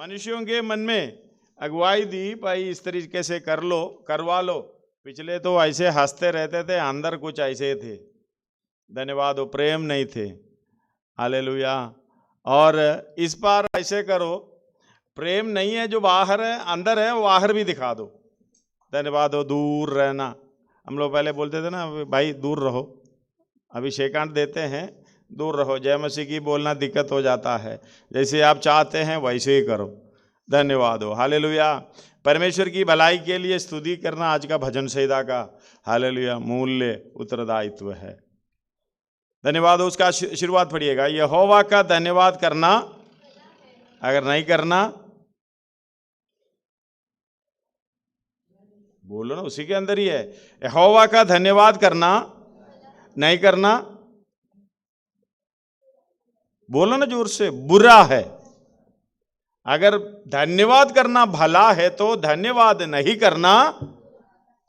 मनुष्यों के मन में अगुवाई दी, भाई इस तरीके से कर लो, करवा लो। पिछले तो ऐसे हंसते रहते थे, अंदर कुछ ऐसे थे। धन्यवाद हो, प्रेम नहीं थे। हालेलुया। और इस बार ऐसे करो, प्रेम नहीं है जो बाहर है, अंदर है, वो बाहर भी दिखा दो। धन्यवाद हो, दूर रहना। हम लोग पहले बोलते थे ना, भाई दूर रहो, अभिषेकांत देते हैं, दूर रहो। जय मसीह की बोलना दिक्कत हो जाता है। जैसे आप चाहते हैं वैसे ही करो। धन्यवाद हो, हालेलुया। परमेश्वर की भलाई के लिए स्तुति करना आज का भजन संहिता का, हालेलुया, मूल्य उत्तरदायित्व है। धन्यवाद हो, उसका शुरुआत पढ़िएगा। यहोवा का धन्यवाद करना, अगर नहीं करना बोलो ना, उसी के अंदर ही है। यहोवा का धन्यवाद करना, नहीं करना बोलो ना जोर से, बुरा है। अगर धन्यवाद करना भला है तो धन्यवाद नहीं करना,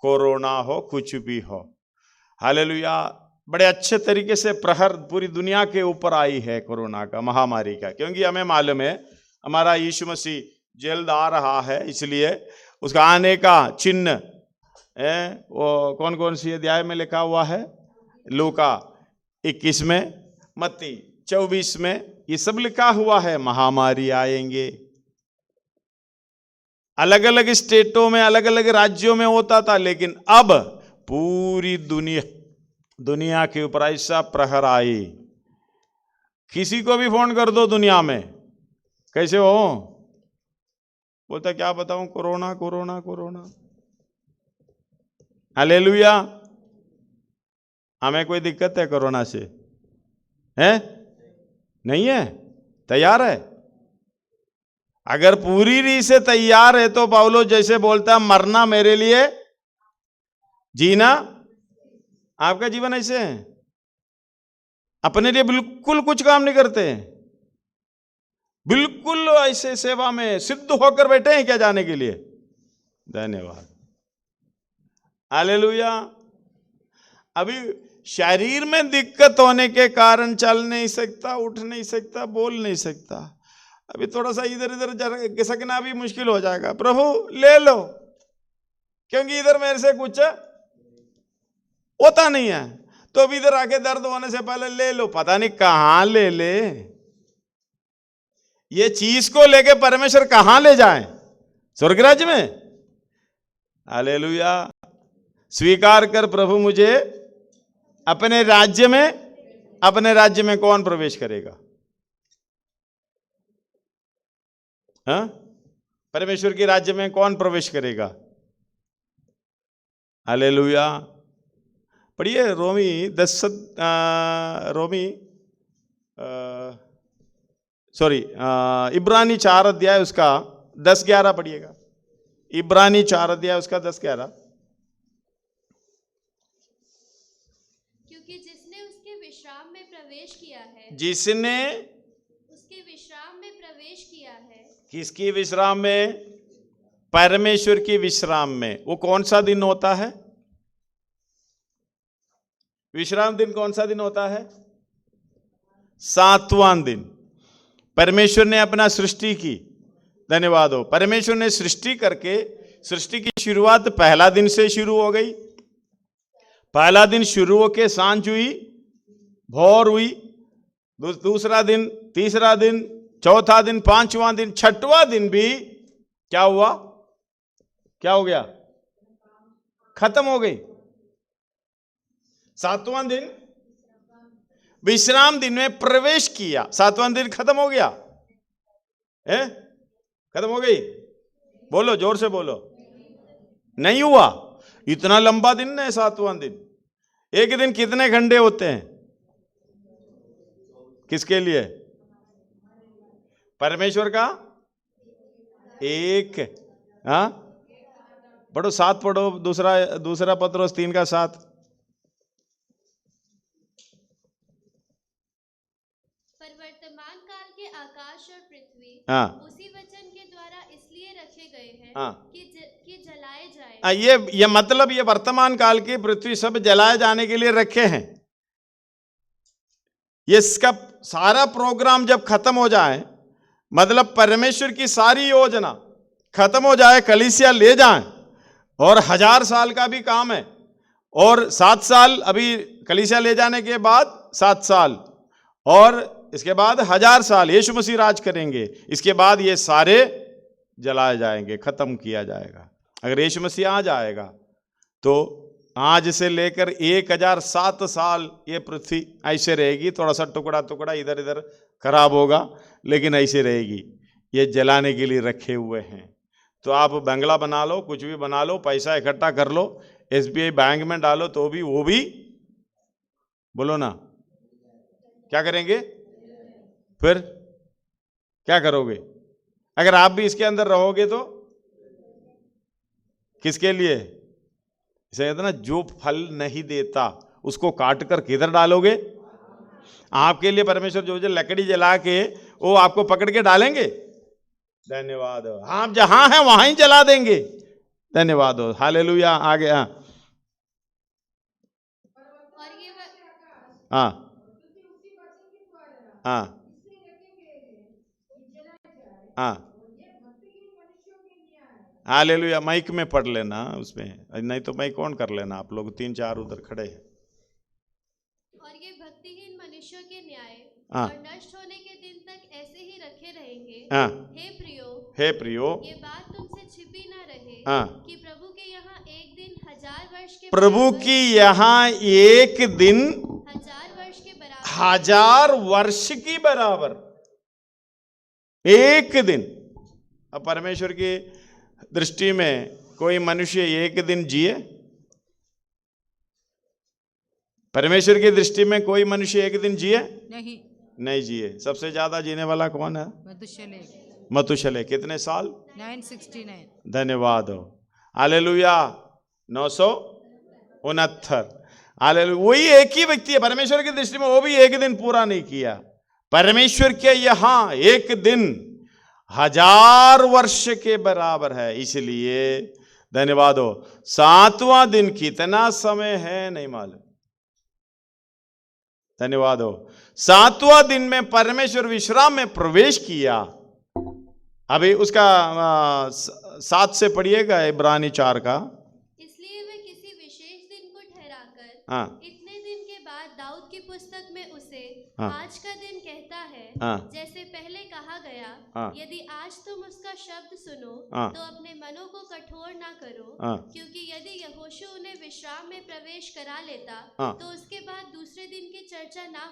कोरोना हो कुछ भी हो, हालेलुया, बड़े अच्छे तरीके से प्रहर पूरी दुनिया के ऊपर आई है कोरोना का, महामारी का। क्योंकि हमें मालूम है हमारा यीशु मसीह जल्द आ रहा है, इसलिए उसका आने का चिन्ह वो कौन कौन सी अध्याय में लिखा हुआ है? लूका 21 में, मत्ती 24 में, ये सब लिखा हुआ है। महामारी आएंगे, अलग अलग स्टेटों में, अलग अलग राज्यों में होता था, लेकिन अब पूरी दुनिया के ऊपर ऐसा प्रहर आई। किसी को भी फोन कर दो दुनिया में, कैसे हो, बोलता क्या बताऊं, कोरोना कोरोना कोरोना। हालेलुया। हमें कोई दिक्कत है कोरोना से? है? नहीं है? तैयार है? अगर पूरी रीत से तैयार है तो पौलुस जैसे बोलता, मरना मेरे लिए, जीना आपका जीवन। ऐसे है, अपने लिए बिल्कुल कुछ काम नहीं करते, बिल्कुल ऐसे सेवा में सिद्ध होकर बैठे हैं क्या जाने के लिए? धन्यवाद, हालेलुया। अभी शरीर में दिक्कत होने के कारण चल नहीं सकता, उठ नहीं सकता, बोल नहीं सकता। अभी थोड़ा सा इधर इधर खिसकना भी मुश्किल हो जाएगा। प्रभु ले लो, क्योंकि इधर मेरे से कुछ होता नहीं है। तो अब इधर आके दर्द होने से पहले ले लो, पता नहीं कहां ले ले। ये चीज को लेके परमेश्वर कहां ले जाए? स्वर्ग राज्य में। हालेलुया। स्वीकार कर प्रभु मुझे अपने राज्य में। अपने राज्य में कौन प्रवेश करेगा? हाँ? परमेश्वर के राज्य में कौन प्रवेश करेगा? हालेलुया। पढ़िए रोमी 10 इब्रानी 4 अध्याय उसका 10-11 पढ़िएगा। इब्रानी 4 अध्याय उसका 10-11। क्योंकि जिसने उसके विश्राम में प्रवेश किया है, जिसने उसके विश्राम में प्रवेश किया है। किसकी विश्राम में? परमेश्वर की विश्राम में। वो कौन सा दिन होता है? विश्राम दिन कौन सा दिन होता है? 7वां दिन। परमेश्वर ने अपना सृष्टि की, धन्यवाद हो, परमेश्वर ने सृष्टि करके, सृष्टि की शुरुआत पहला दिन से शुरू हो गई। पहला दिन शुरू होके सांझ हुई, भोर हुई, दूसरा दिन, तीसरा दिन, चौथा दिन, 5वां दिन, 6वां दिन भी क्या हुआ? क्या हो गया? खत्म हो गई। 7वां दिन विश्राम दिन में प्रवेश किया, 7वां दिन खत्म हो गया है? खत्म हो गई? बोलो, जोर से बोलो। नहीं हुआ। इतना लंबा दिन है 7वां दिन। एक दिन कितने घंटे होते हैं? किसके लिए? परमेश्वर का एक। हाँ पढ़ो, 7 पढ़ो, दूसरा पत्रोस 3 का 7। पर वर्तमान काल के आकाश और पृथ्वी उसी वचन के द्वारा इसलिए रखे गए हैं कि जलाए जाए। ये मतलब ये वर्तमान काल की पृथ्वी सब जलाए जाने के लिए रखे हैं। ये इसका सारा प्रोग्राम जब खत्म हो जाए, मतलब परमेश्वर की सारी योजना खत्म हो जाए, कलीसिया ले जाएं, और 1000 साल का भी काम है, और 7 साल अभी कलीसिया ले जाने के बाद 7 साल, और इसके बाद 1000 साल यीशु मसीह राज करेंगे। इसके बाद ये सारे जलाए जाएंगे, खत्म किया जाएगा। अगर यीशु मसीह आ जाएगा तो आज से लेकर 1007 साल ये पृथ्वी ऐसे रहेगी। थोड़ा सा टुकड़ा टुकड़ा इधर इधर खराब होगा, लेकिन ऐसे रहेगी। ये जलाने के लिए रखे हुए हैं। तो आप बंगला बना लो, कुछ भी बना लो, पैसा इकट्ठा कर लो, SBI बैंक में डालो, तो भी वो भी, बोलो ना, क्या करेंगे? फिर क्या करोगे? अगर आप भी इसके अंदर रहोगे तो किसके लिए? इसे कहते ना, जो फल नहीं देता उसको काट कर किधर डालोगे? आपके लिए परमेश्वर जो लकड़ी जला के वो आपको पकड़ के डालेंगे। धन्यवाद। आप जहां हैं वहां ही जला देंगे। धन्यवाद हो, हालेलुया। आगे हाँ हाँ हाँ, हालेलुया। माइक में पढ़ लेना उसमें, नहीं तो माइक ऑन कर लेना। आप लोग 3-4 उधर खड़े हैं। और ये भक्तिहीन मनुष्यों के न्याय और नष्ट होने के दिन तक ऐसे ही रखे रहेंगे। हे प्रियो, ये बात तुमसे छिपी ना रहे कि प्रभु के यहाँ एक दिन 1000 वर्ष के, प्रभु की यहाँ एक दिन 1000 वर्ष के बराबर, 1000 वर्ष की बराबर एक दिन। अब परमेश्वर की दृष्टि में कोई मनुष्य एक दिन जिए? परमेश्वर की दृष्टि में कोई मनुष्य एक दिन जिए? नहीं जिए। सबसे ज्यादा जीने वाला कौन है? मथुशले। कितने साल? 969। धन्यवाद हो, हालेलुया। 969। हालेलुया। वही एक ही व्यक्ति है परमेश्वर की दृष्टि में, वो भी एक दिन पूरा नहीं किया। परमेश्वर के यहाँ एक दिन 1000 वर्ष के बराबर है। इसलिए धन्यवाद हो। 7वां दिन कितना समय है नहीं मालूम। धन्यवाद हो। 7वां दिन में परमेश्वर विश्राम में प्रवेश किया। अभी उसका 7 से पढ़िएगा, इब्रानी 4 का। इसलिए वे किसी विशेष दिन को ठहराकर इतने दिन के बाद दाऊद की पुस्तक में उसे आज का दिन कहता है, जैसे पहले कहा गया, यदि आज तुम उसका शब्द सुनो तो अपने मनों को कठोर ना करो, क्योंकि यदि यहोशू उन्हें विश्राम में प्रवेश करा लेता तो उसके बाद दूसरे दिन की चर्चा ना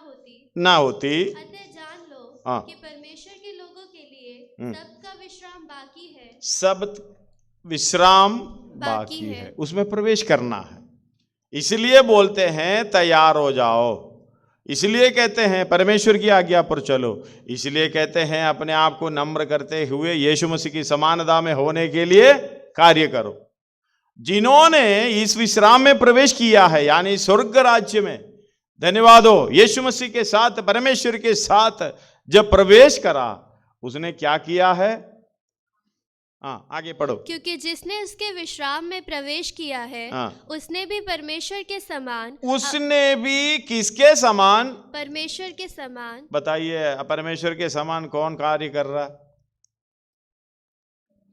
होती। अतः जान लो कि परमेश्वर के लोगों के लिए सबका विश्राम बाकी है। सब विश्राम बाकी है, उसमें प्रवेश करना है। इसलिए बोलते हैं तैयार हो जाओ। इसलिए कहते हैं परमेश्वर की आज्ञा पर चलो। इसलिए कहते हैं अपने आप को नम्र करते हुए यीशु मसीह की समानता में होने के लिए कार्य करो। जिन्होंने इस विश्राम में प्रवेश किया है, यानी स्वर्ग राज्य में, धन्यवाद हो, यीशु मसीह के साथ, परमेश्वर के साथ जब प्रवेश करा, उसने क्या किया है? आगे पढ़ो। क्योंकि जिसने उसके विश्राम में प्रवेश किया है उसने भी परमेश्वर के समान, उसने भी किसके समान? परमेश्वर के समान। बताइए, परमेश्वर के समान कौन कार्य कर रहा?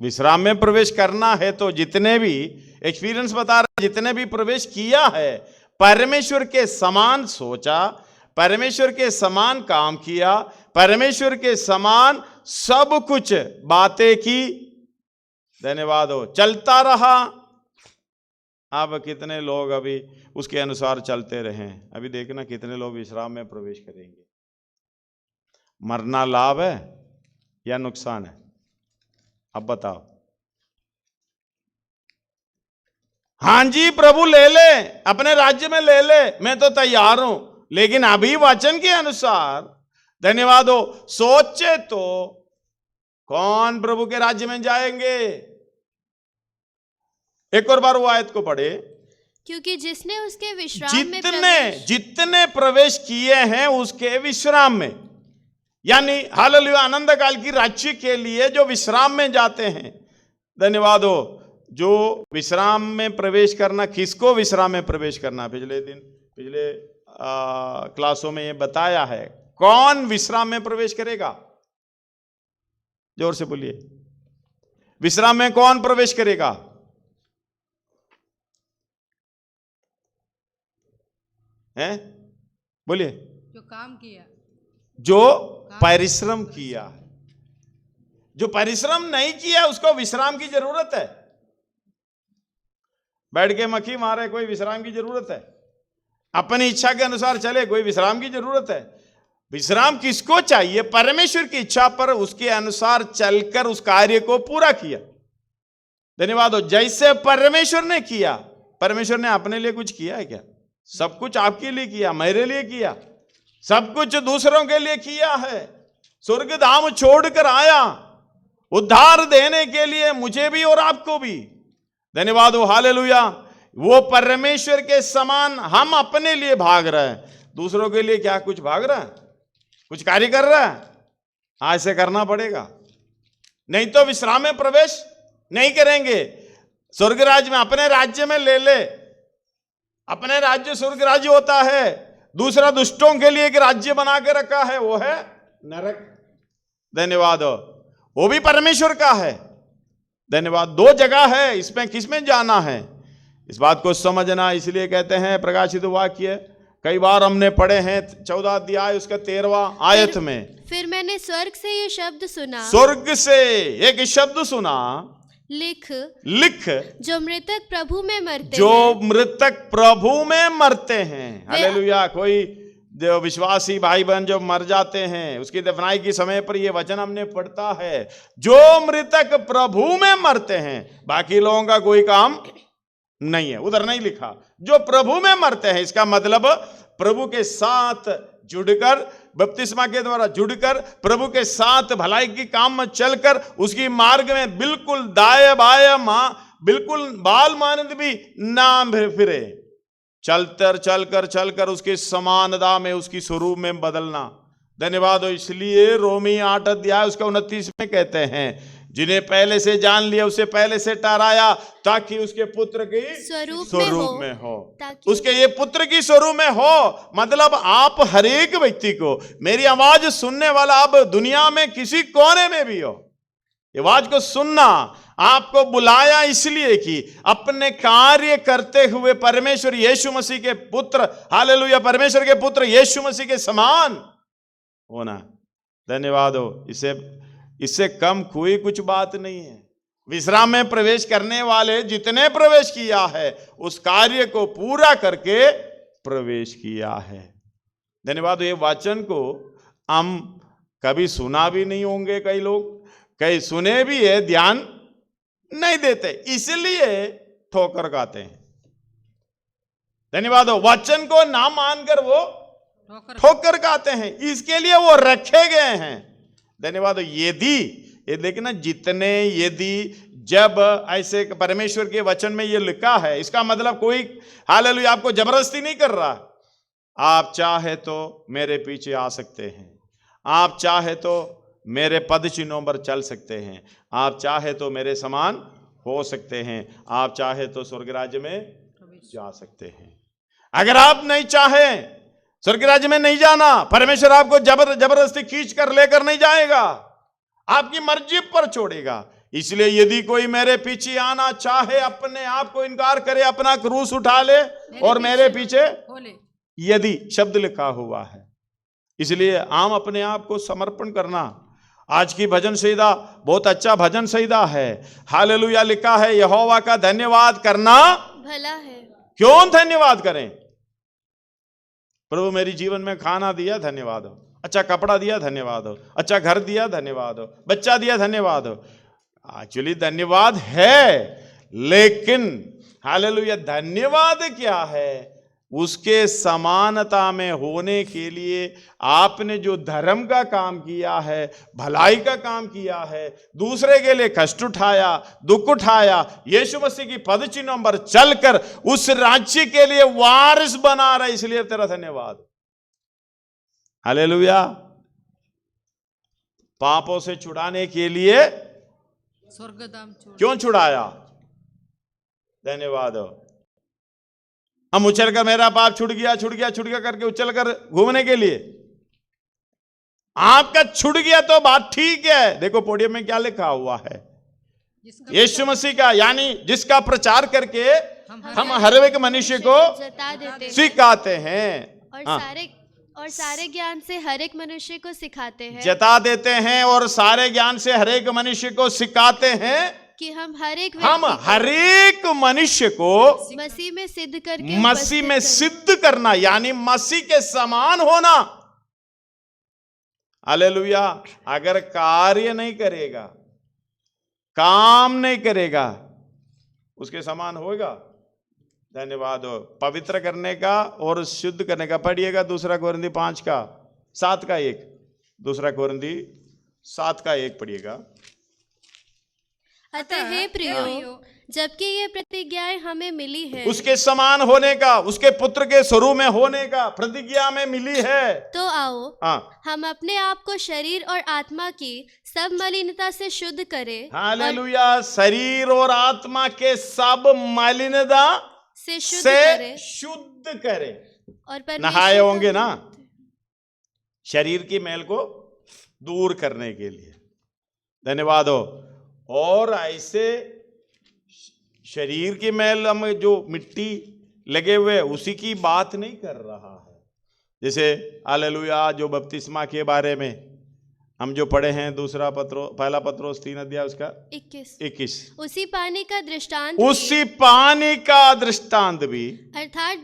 विश्राम में प्रवेश करना है तो जितने भी एक्सपीरियंस बता रहा है, जितने भी प्रवेश किया है, परमेश्वर के समान सोचा, परमेश्वर के समान काम किया, परमेश्वर के समान सब कुछ बातें की। धन्यवाद हो, चलता रहा। अब कितने लोग अभी उसके अनुसार चलते रहे? अभी देखना कितने लोग विश्राम में प्रवेश करेंगे। मरना लाभ है या नुकसान है? अब बताओ। हां जी प्रभु ले ले, अपने राज्य में ले ले, मैं तो तैयार हूं, लेकिन अभी वचन के अनुसार, धन्यवाद हो, सोचे तो कौन प्रभु के राज्य में जाएंगे? एक और बार वो आयत को पढ़े। क्योंकि जिसने उसके विश्राम जितने प्रवेश किए हैं उसके विश्राम में, यानी हालेलुया, आनंद काल की राज्य के लिए जो विश्राम में जाते हैं। धन्यवाद हो। जो विश्राम में प्रवेश करना, किसको विश्राम में प्रवेश करना? पिछले क्लासों में ये बताया है। कौन विश्राम में प्रवेश करेगा? जोर से बोलिए। विश्राम में कौन प्रवेश करेगा? हैं? बोलिए। जो काम किया, जो परिश्रम किया। जो परिश्रम नहीं किया उसको विश्राम की जरूरत है। बैठ के मक्खी मारे, कोई विश्राम की जरूरत है? अपनी इच्छा के अनुसार चले, कोई विश्राम की जरूरत है? विश्राम किसको चाहिए? परमेश्वर की इच्छा पर उसके अनुसार चलकर उस कार्य को पूरा किया। धन्यवाद हो। जैसे परमेश्वर ने किया, परमेश्वर ने अपने लिए कुछ किया है क्या? सब कुछ आपके लिए किया, मेरे लिए किया, सब कुछ दूसरों के लिए किया है। स्वर्ग धाम छोड़कर आया उद्धार देने के लिए, मुझे भी और आपको भी। धन्यवाद हो, हालेलुया। वो परमेश्वर के समान हम अपने लिए भाग रहे हैं, दूसरों के लिए क्या कुछ भाग रहा है? कुछ कार्य कर रहा है? आज से करना पड़ेगा, नहीं तो विश्राम में प्रवेश नहीं करेंगे। स्वर्ग राज्य में, अपने राज्य में ले अपने राज्य स्वर्ग राज्य होता है, दूसरा दुष्टों के लिए एक राज्य बना के रखा है, वो है नरक। धन्यवाद हो, वो भी परमेश्वर का है। धन्यवाद। दो जगह है, इसमें किसमें जाना है, इस बात को समझना। इसलिए कहते हैं प्रकाशित वाक्य कई बार हमने पढ़े हैं, 14 अध्याय उसका 13वां आयत में। फिर मैंने स्वर्ग से ये शब्द सुना, स्वर्ग से एक शब्द सुना, लिख जो मृतक प्रभु में मरते जो हैं, मृतक प्रभु में मरते हैं। हालेलुया। कोई जो विश्वासी भाई बहन जो मर जाते हैं, उसकी दफनाई के समय पर यह वचन हमने पढ़ता है, जो मृतक प्रभु में मरते हैं। बाकी लोगों का कोई काम नहीं है, उधर नहीं लिखा। जो प्रभु में मरते हैं, इसका मतलब प्रभु के साथ जुड़कर, बपतिस्मा के द्वारा जुड़कर, प्रभु के साथ भलाई की काम में चलकर, उसकी मार्ग में बिल्कुल दाएं बाएं बिल्कुल बाल मानद भी ना फिरे, चलकर उसके समानता में, उसकी स्वरूप में बदलना। धन्यवाद हो। इसलिए रोमी 8 अध्याय उसका 29 में कहते हैं, जिन्हें पहले से जान लिया उसे पहले से ठहराया, ताकि उसके पुत्र की स्वरूप में हो। उसके ये पुत्र की स्वरूप में हो, मतलब आप हर एक व्यक्ति को, मेरी आवाज सुनने वाला आप दुनिया में किसी कोने में भी हो, ये आवाज को सुनना, आपको बुलाया इसलिए कि अपने कार्य करते हुए परमेश्वर यीशु मसीह के पुत्र, हालेलुया, परमेश्वर के पुत्र यीशु मसीह के समान होना। धन्यवाद हो। इससे कम कोई कुछ बात नहीं है। विश्राम में प्रवेश करने वाले जितने प्रवेश किया है, उस कार्य को पूरा करके प्रवेश किया है। धन्यवाद। ये वचन को हम कभी सुना भी नहीं होंगे, कई लोग कई सुने भी है, ध्यान नहीं देते, इसलिए ठोकर खाते हैं। धन्यवाद। वचन को ना मानकर वो ठोकर खाते हैं, इसके लिए वो रखे गए हैं। धन्यवाद। यदि ये देखना, जितने यदि जब ऐसे परमेश्वर के वचन में ये लिखा है, इसका मतलब कोई हालेलुया आपको जबरदस्ती नहीं कर रहा। आप चाहे तो मेरे पीछे आ सकते हैं, आप चाहे तो मेरे पद चिन्हों पर चल सकते हैं, आप चाहे तो मेरे समान हो सकते हैं, आप चाहे तो स्वर्ग राज्य में जा सकते हैं। अगर आप नहीं चाहे स्वर्ग राज्य में नहीं जाना, परमेश्वर आपको जबरदस्ती खींच कर लेकर नहीं जाएगा, आपकी मर्जी पर छोड़ेगा। इसलिए यदि कोई मेरे पीछे आना चाहे, अपने आप को इनकार करे, अपना क्रूस उठा ले और मेरे पीछे, यदि शब्द लिखा हुआ है, इसलिए हम अपने आप को समर्पण करना। आज की भजन संहिता बहुत अच्छा भजन संहिता है। हालेलुया लिखा है, यहोवा का धन्यवाद करना भला है। क्यों धन्यवाद करें? प्रभु मेरी जीवन में खाना दिया, धन्यवाद हो। अच्छा कपड़ा दिया, धन्यवाद हो। अच्छा घर दिया, धन्यवाद हो। बच्चा दिया, धन्यवाद हो। एक्चुअली धन्यवाद है, लेकिन हालेलुया धन्यवाद क्या है? उसके समानता में होने के लिए आपने जो धर्म का काम किया है, भलाई का काम किया है, दूसरे के लिए कष्ट उठाया, दुख उठाया, यीशु मसीह की पद चिन्हों पर चलकर उस राज्य के लिए वारिस बना रहा है, इसलिए तेरा धन्यवाद। हालेलुया। पापों से छुड़ाने के लिए स्वर्गधाम क्यों छुड़ाया? धन्यवाद हो। हम उछल कर मेरा पाप छूट गया करके उछल कर घूमने के लिए? आपका छूट गया तो बात ठीक है। देखो पोडियम में क्या लिखा हुआ है, यीशु मसीह का, यानी जिसका प्रचार करके हम हर एक मनुष्य को जता देते सिखाते हैं और सारे ज्ञान से हर एक मनुष्य को सिखाते हैं, जता देते हैं और सारे ज्ञान से हर एक मनुष्य को सिखाते हैं कि हम हर एक मनुष्य को मसीह में सिद्ध करके मसीह में सिद्ध करना, यानी मसीह के समान होना। हालेलुया। अगर कार्य नहीं करेगा, काम नहीं करेगा, उसके समान होगा? धन्यवाद हो। पवित्र करने का और शुद्ध करने का पढ़िएगा 2 कोरिन्थी 5:7-1। 2 कोरिन्थी 7:1 पढ़िएगा। अतः हे प्रियो, जबकि ये प्रतिज्ञाएं हमें मिली है, उसके समान होने का, उसके पुत्र के स्वरूप में होने का प्रतिज्ञा में मिली है, तो आओ हम अपने आप को शरीर और आत्मा की सब मलिनता से शुद्ध करें। हालेलुया। शरीर और आत्मा के सब मलिनता से शुद्ध करें। और नहाए होंगे ना शरीर की मैल को दूर करने के लिए। धन्यवाद हो। और ऐसे शरीर की मैल में जो मिट्टी लगे हुए उसी की बात नहीं कर रहा है। जैसे हालेलुया, जो बपतिस्मा के बारे में हम जो पढ़े हैं 1 पत्रोस 3 उसका 21। उसी पानी का दृष्टांत भी अर्थात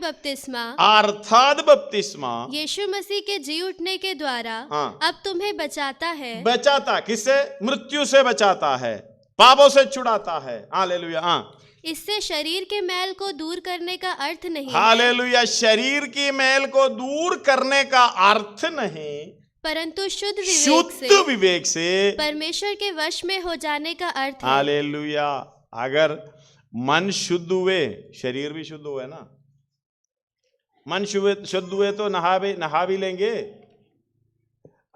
बपतिस्मा यीशु मसीह के जी उठने के द्वारा अब तुम्हें बचाता है। बचाता किससे? मृत्यु से बचाता है, पापों से छुड़ाता है। हालेलुया। इससे शरीर के मैल को दूर करने का अर्थ नहीं। हालेलुया। शरीर की मैल को दूर करने का अर्थ नहीं, परंतु शुद्ध विवेक से परमेश्वर के वश में हो जाने का अर्थ है। हालेलुया। अगर मन शुद्ध हुए, शरीर भी शुद्ध हुए ना। मन शुद्ध हुए तो नहा भी लेंगे।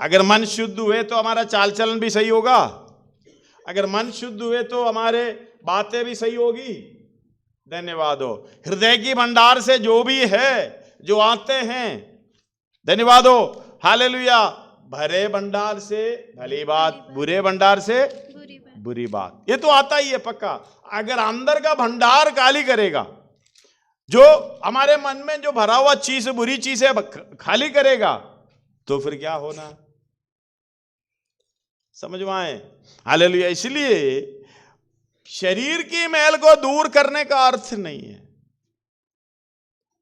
अगर मन शुद्ध हुए तो हमारा चाल चलन भी सही होगा। अगर मन शुद्ध हुए तो हमारे बातें भी सही होगी। धन्यवाद हो। हृदय की भंडार से जो भी है, जो आते हैं, धन्यवाद हो। हालेलुया। भरे भंडार से भली बात, बुरे भंडार से बुरी बात, ये तो आता ही है पक्का। अगर अंदर का भंडार खाली करेगा, जो हमारे मन में जो भरा हुआ चीज, बुरी चीज है, खाली करेगा, तो फिर क्या होना, समझ में आए? हालेलुया। इसलिए शरीर की मैल को दूर करने का अर्थ नहीं है,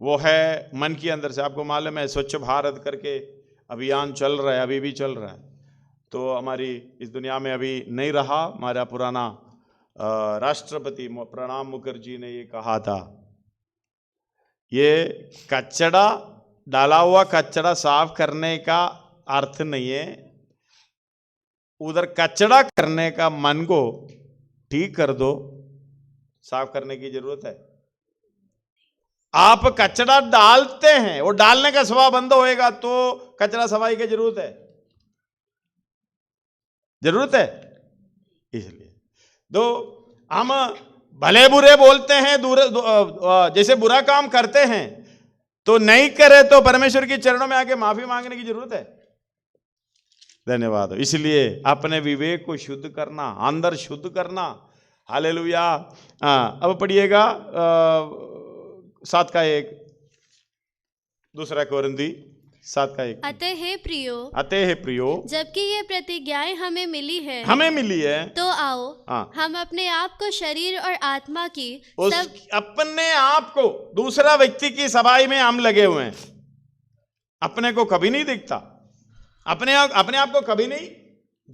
वो है मन के अंदर से। आपको मालूम है स्वच्छ भारत करके अभियान चल रहा है, अभी भी चल रहा है। तो हमारी इस दुनिया में अभी नहीं रहा। हमारा पुराना राष्ट्रपति प्रणब मुखर्जी ने ये कहा था, ये कचरा, डाला हुआ कचरा साफ करने का अर्थ नहीं है, उधर कचरा करने का मन को ठीक कर दो, साफ करने की जरूरत है। आप कचरा डालते हैं, वो डालने का स्वभाव बंद होएगा तो कचरा सफाई की जरूरत है। इसलिए तो हम भले बुरे बोलते हैं, जैसे बुरा काम करते हैं तो नहीं करे तो परमेश्वर के चरणों में आके माफी मांगने की जरूरत है। धन्यवाद। इसलिए अपने विवेक को शुद्ध करना, अंदर शुद्ध करना। हालेलुया। अब पढ़िएगा 7:1, 2 कोरिन्थी 7:1। अतः हे प्रियो, जबकि ये प्रतिज्ञाएं हमें मिली है, तो आओ हम अपने आप को शरीर और आत्मा की अपने आप को, दूसरा व्यक्ति की सफाई में हम लगे हुए हैं। अपने को कभी नहीं दिखता, अपने आप को कभी नहीं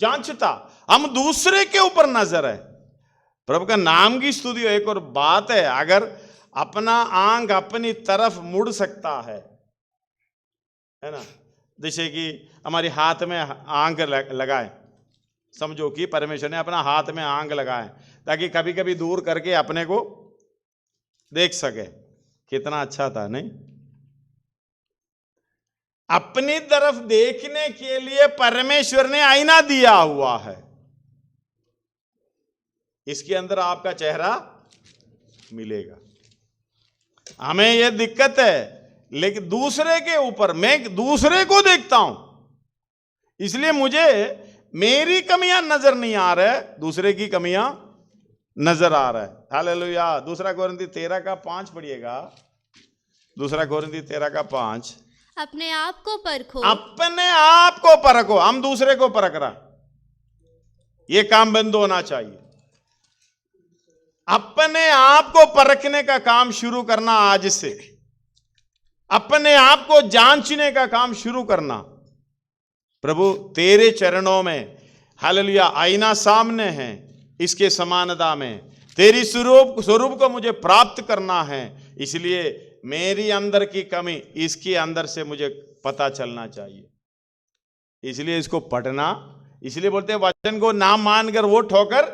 जांचता, हम दूसरे के ऊपर नजर है। प्रभु का नाम की स्तुति हो। एक और बात है, अगर अपना आंख अपनी तरफ मुड़ सकता है ना, जैसे कि हमारी हाथ में आंख लगाए, समझो कि परमेश्वर ने अपना हाथ में आंख लगाए ताकि कभी कभी दूर करके अपने को देख सके। कितना अच्छा था नहीं? अपनी तरफ देखने के लिए परमेश्वर ने आईना दिया हुआ है। इसके अंदर आपका चेहरा मिलेगा। हमें यह दिक्कत है, लेकिन दूसरे के ऊपर, मैं दूसरे को देखता हूं, इसलिए मुझे मेरी कमियां नजर नहीं आ रहा है, दूसरे की कमियां नजर आ रहा है। हालेलुया। दूसरा कोरिन्थी 13:5 पढ़िएगा। दूसरा कोरिन्थी 13:5। अपने आप को परखो। अपने आप को परखो। हम दूसरे को परख रहा, ये काम बंद होना चाहिए। अपने आप को परखने का काम शुरू करना आज से, अपने आप को जांचने का काम शुरू करना। प्रभु तेरे चरणों में, हालेलुया, आईना सामने है, इसके समानता में तेरी स्वरूप को मुझे प्राप्त करना है। इसलिए मेरी अंदर की कमी इसके अंदर से मुझे पता चलना चाहिए। इसलिए इसको पढ़ना, इसलिए बोलते हैं वचन को ना मानकर वो ठोकर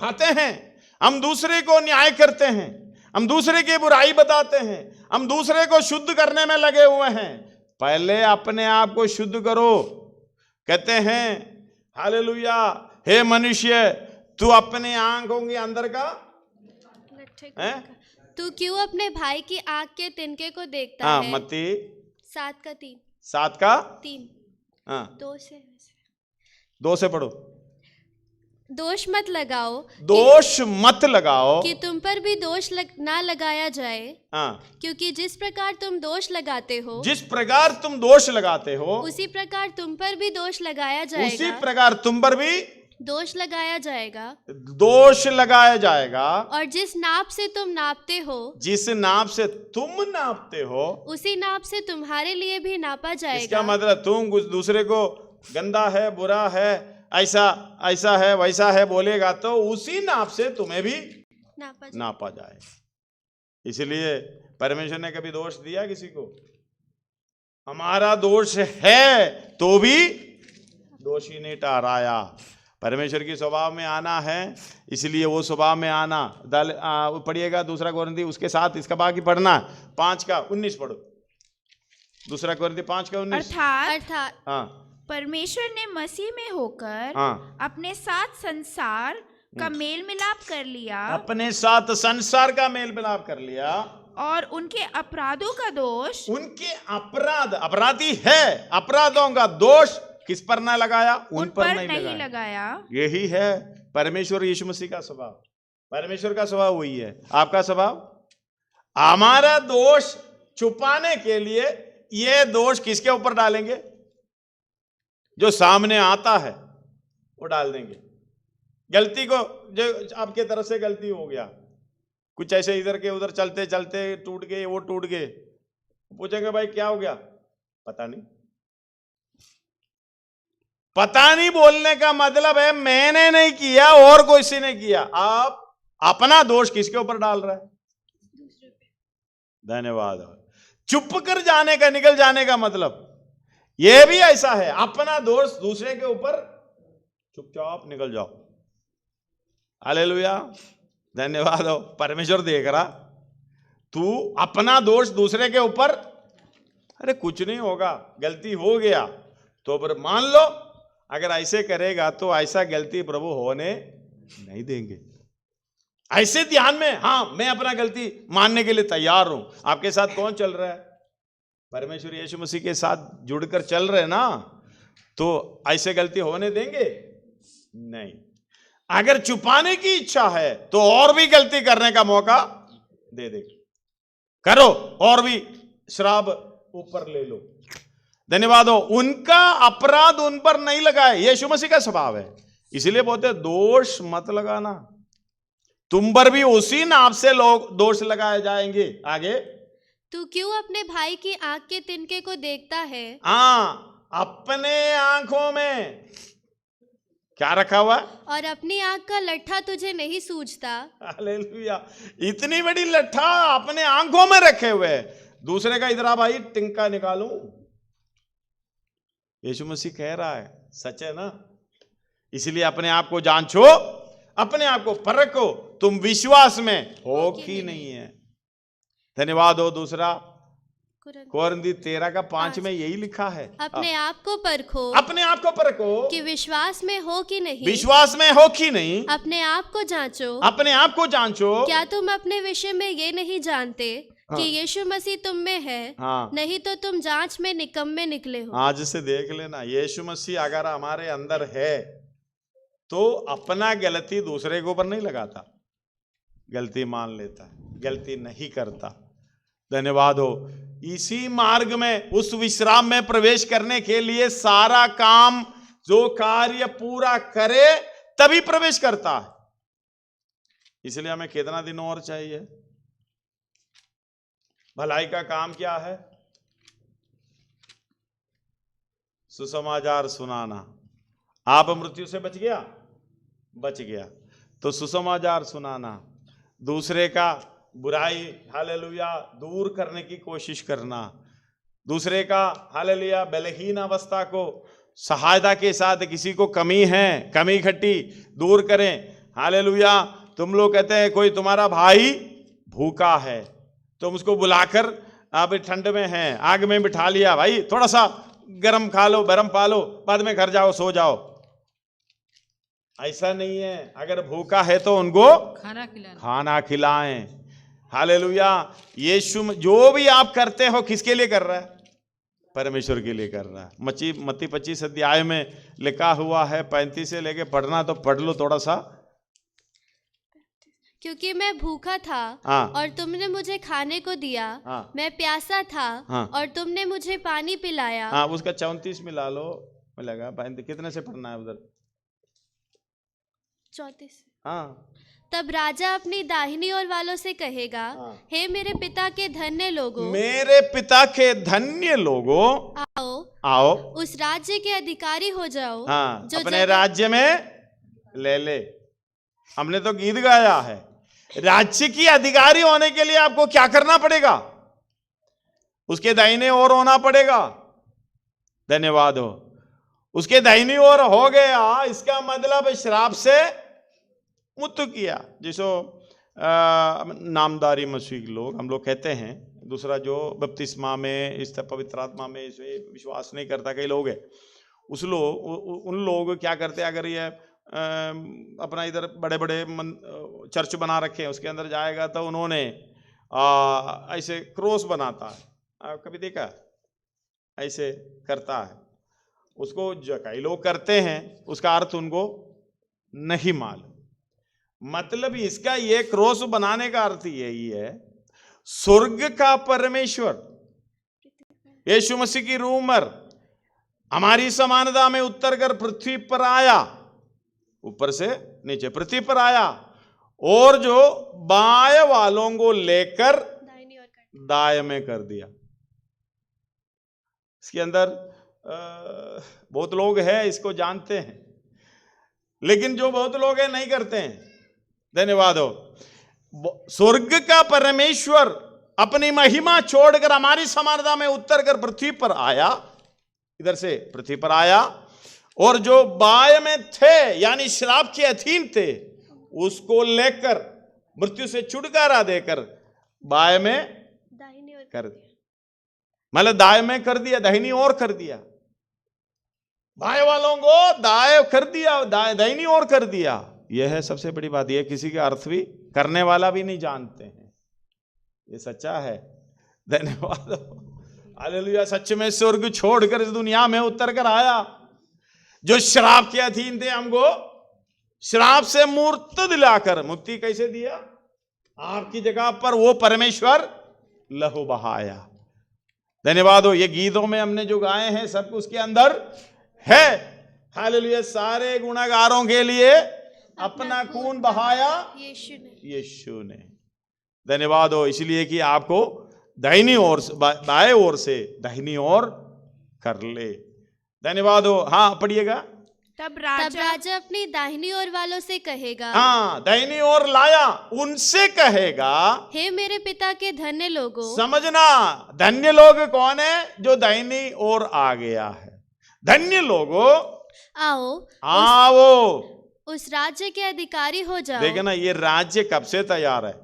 खाते हैं। हम दूसरे को न्याय करते हैं, हम दूसरे की बुराई बताते हैं, हम दूसरे को शुद्ध करने में लगे हुए हैं। पहले अपने आप को शुद्ध करो। कहते हैं हालेलुया, हे मनुष्य, तू अपने आंखों के अंदर का है, तू क्यों अपने भाई की आंख के तिनके को देखता है? मत्ती 7:3। 7:3। हाँ, 2 से पढ़ो। दोष मत लगाओ, दोष मत लगाओ कि तुम पर भी दोष ना लगाया जाए। हाँ, क्योंकि जिस प्रकार तुम दोष लगाते हो, जिस प्रकार तुम दोष लगाते हो, उसी प्रकार तुम पर भी दोष लगाया जाएगा। उसी प्रकार तुम पर भी दोष लगाया जाएगा। दोष लगाया जाएगा। और जिस नाप से तुम नापते हो, जिस नाप से तुम नापते हो, उसी नाप से तुम्हारे लिए भी नापा जाएगा। इसका मतलब तुम दूसरे को गंदा है, बुरा है, ऐसा है, वैसा है बोलेगा तो उसी नाप से तुम्हें भी नापा जाए। इसलिए परमेश्वर ने कभी दोष दिया किसी को? हमारा दोष है तो भी दोषी नहीं ठहराया। परमेश्वर की स्वभाव में आना है, इसलिए वो स्वभाव में आना। पढ़िएगा दूसरा कोरिन्थी, उसके साथ इसका बाकी पढ़ना। 5:19 पढ़ो। दूसरा कोरिन्थी 5:19। अर्थात हाँ, परमेश्वर ने मसीह में होकर अपने साथ संसार का मेल मिलाप कर लिया, अपने साथ संसार का मेल मिलाप कर लिया, और उनके अपराधों का दोष, उनके अपराधी है, अपराधों का दोष किस पर ना लगाया? उन पर नहीं लगाया। यही है परमेश्वर यीशु मसीह का स्वभाव। परमेश्वर का स्वभाव वही है। आपका स्वभाव, हमारा दोष छुपाने के लिए ये दोष किसके ऊपर डालेंगे? जो सामने आता है वो डाल देंगे। गलती को, जो आपके तरफ से गलती हो गया, कुछ ऐसे इधर के उधर चलते चलते टूट गए, वो टूट गए, पूछेंगे भाई क्या हो गया? पता नहीं। पता नहीं बोलने का मतलब है मैंने नहीं किया और कोई से नहीं किया। आप अपना दोष किसके ऊपर डाल रहा है? धन्यवाद। चुप कर जाने का, निकल जाने का मतलब यह भी ऐसा है। अपना दोष दूसरे के ऊपर चुपचाप निकल जाओ। हालेलुया, धन्यवाद हो। परमेश्वर देख रहा, तू अपना दोष दूसरे के ऊपर, अरे कुछ नहीं होगा, गलती हो गया तो पर मान लो। अगर ऐसे करेगा तो ऐसा गलती प्रभु होने नहीं देंगे। ऐसे ध्यान में, हाँ मैं अपना गलती मानने के लिए तैयार हूं। आपके साथ कौन चल रहा है? परमेश्वर यीशु मसीह के साथ जुड़कर चल रहे ना, तो ऐसे गलती होने देंगे नहीं। अगर छुपाने की इच्छा है तो और भी गलती करने का मौका दे दे, करो और भी श्राप ऊपर ले लो। धन्यवाद हो। उनका अपराध उन पर नहीं लगाए, यीशु मसीह का स्वभाव है। इसलिए बोलते दोष मत लगाना, तुम पर भी उसी नाप से लोग दोष लगाए जाएंगे। आगे, तू क्यों अपने भाई की आंख के तिनके को देखता है? हाँ, अपने आंखों में क्या रखा हुआ है? और अपनी आंख का लट्ठा तुझे नहीं सूझता? हालेलुया, इतनी बड़ी लट्ठा अपने आंखों में रखे हुए, दूसरे का इधर भाई टिंका निकालूं। यीशु मसीह कह रहा है, सच है ना? इसलिए अपने आप को जांचो, अपने आप को परखो, तुम विश्वास में हो कि नहीं है। धन्यवाद हो। दूसरा कोरिन्थी 13:5 में यही लिखा है, अपने आप को परखो, अपने आप को परखो कि विश्वास में हो कि नहीं, विश्वास में हो कि नहीं। अपने आप को जांचो, अपने आप को जांचो। क्या तुम अपने विषय में ये नहीं जानते कि यीशु मसीह तुम में है, नहीं तो तुम जांच में निकम्मे निकले हो। आज से देख लेना, यीशु मसीह अगर हमारे अंदर है तो अपना गलती दूसरे के ऊपर नहीं लगाता, गलती मान लेता है, गलती नहीं करता। धन्यवाद हो। इसी मार्ग में, उस विश्राम में प्रवेश करने के लिए सारा काम, जो कार्य पूरा करे तभी प्रवेश करता है। इसलिए हमें कितना दिन और चाहिए? भलाई का काम क्या है? सुसमाचार सुनाना। आप मृत्यु से बच गया, बच गया तो सुसमाचार सुनाना, दूसरे का बुराई हालेलुया दूर करने की कोशिश करना, दूसरे का हालेलुया बलहीन अवस्था को सहायता के साथ, किसी को कमी है, कमी खट्टी दूर करें। हालेलुया। तुम लोग कहते हैं कोई तुम्हारा भाई भूखा है, तुम उसको बुलाकर, आप ठंड में हैं, आग में बिठा लिया, भाई थोड़ा सा गरम खा लो, बरम पा लो, बाद में घर जाओ, सो जाओ। ऐसा नहीं है। अगर भूखा है तो उनको खाना खिलाएं। हालेलुया। यीशु जो भी आप करते हो किसके लिए कर रहा है? परमेश्वर के लिए कर रहा है। मत्ती 25 अध्याय में लिखा हुआ है, 35 से लेके पढ़ना तो पढ़ लो थोड़ा सा। क्योंकि मैं भूखा था और तुमने मुझे खाने को दिया, मैं प्यासा था और तुमने मुझे पानी पिलाया। उसका 34 मिला लो, मिलेगा। कितने से पढ़ना है उधर? 34। तब राजा अपनी दाहिनी ओर वालों से कहेगा, हे मेरे पिता के धन्य लोगों, मेरे पिता के धन्य लोगों, आओ उस राज्य के अधिकारी हो जाओ जो अपने राज्य में ले ले। हमने तो गीत गाया है, राज्य की अधिकारी होने के लिए आपको क्या करना पड़ेगा? उसके दाहिने ओर होना पड़ेगा। धन्यवाद हो। उसके दाहिनी ओर हो गया, इसका मतलब श्राप से मुक्त किया। जिसो नामधारी मसीह लोग, हम लोग कहते हैं, दूसरा जो बपतिस्मा में, इस पवित्र आत्मा में इसे विश्वास नहीं करता, कई लोग हैं, उन लोग क्या करते हैं, अगर ये अपना इधर बड़े बड़े चर्च बना रखे हैं, उसके अंदर जाएगा तो उन्होंने ऐसे क्रॉस बनाता है, कभी देखा? ऐसे करता है, उसको जो कई लोग करते हैं, उसका अर्थ उनको नहीं मालूम। मतलब इसका ये क्रॉस बनाने का अर्थ यही है, स्वर्ग का परमेश्वर यीशु मसीह की रूह में हमारी समानता में उतर कर पृथ्वी पर आया, ऊपर से नीचे पृथ्वी पर आया, और जो बाएं वालों को लेकर दाएं में कर दिया। इसके अंदर बहुत लोग हैं इसको जानते हैं, लेकिन जो बहुत लोग हैं नहीं करते हैं। धन्यवाद हो। स्वर्ग का परमेश्वर अपनी महिमा छोड़कर हमारी समानता में उतर कर पृथ्वी पर आया, इधर से पृथ्वी पर आया, और जो बाएं में थे यानी श्राप के अधीन थे, उसको लेकर मृत्यु से छुटकारा देकर बाएं में कर दिया। मतलब दाएं में कर दिया, दाहिनी ओर कर दिया, बाएं वालों को दाएं कर दिया, दाहिनी ओर कर दिया। यह है सबसे बड़ी बात। यह किसी का अर्थ भी करने वाला भी नहीं जानते हैं, ये सच्चा है। धन्यवाद। हालेलुया। सच में स्वर्ग छोड़कर इस दुनिया में उतर कर आया, जो श्राप के अधीन थे, हमको श्राप से मुक्त दिलाकर मुक्ति कैसे दिया? आपकी जगह पर वो परमेश्वर लहू बहाया। धन्यवाद हो। ये गीतों में हमने जो गाए हैं सब उसके अंदर है। हालेलुया। सारे गुणगारों के लिए अपना खून बहाया यीशु ने। धन्यवाद हो। इसलिए कि आपको दाहिनी ओर से, बाएं ओर से दाहिनी ओर कर ले। धन्यवाद हो। हाँ पढ़िएगा। तब राजा अपनी दाहिनी ओर वालों से कहेगा, दाहिनी ओर लाया, उनसे कहेगा, हे मेरे पिता के धन्य लोगों। समझना, धन्य लोग कौन है? जो दाहिनी ओर आ गया है। धन्य लोगों, आओ उस राज्य के अधिकारी हो जाओ। देखना, ये राज्य कब से तैयार है?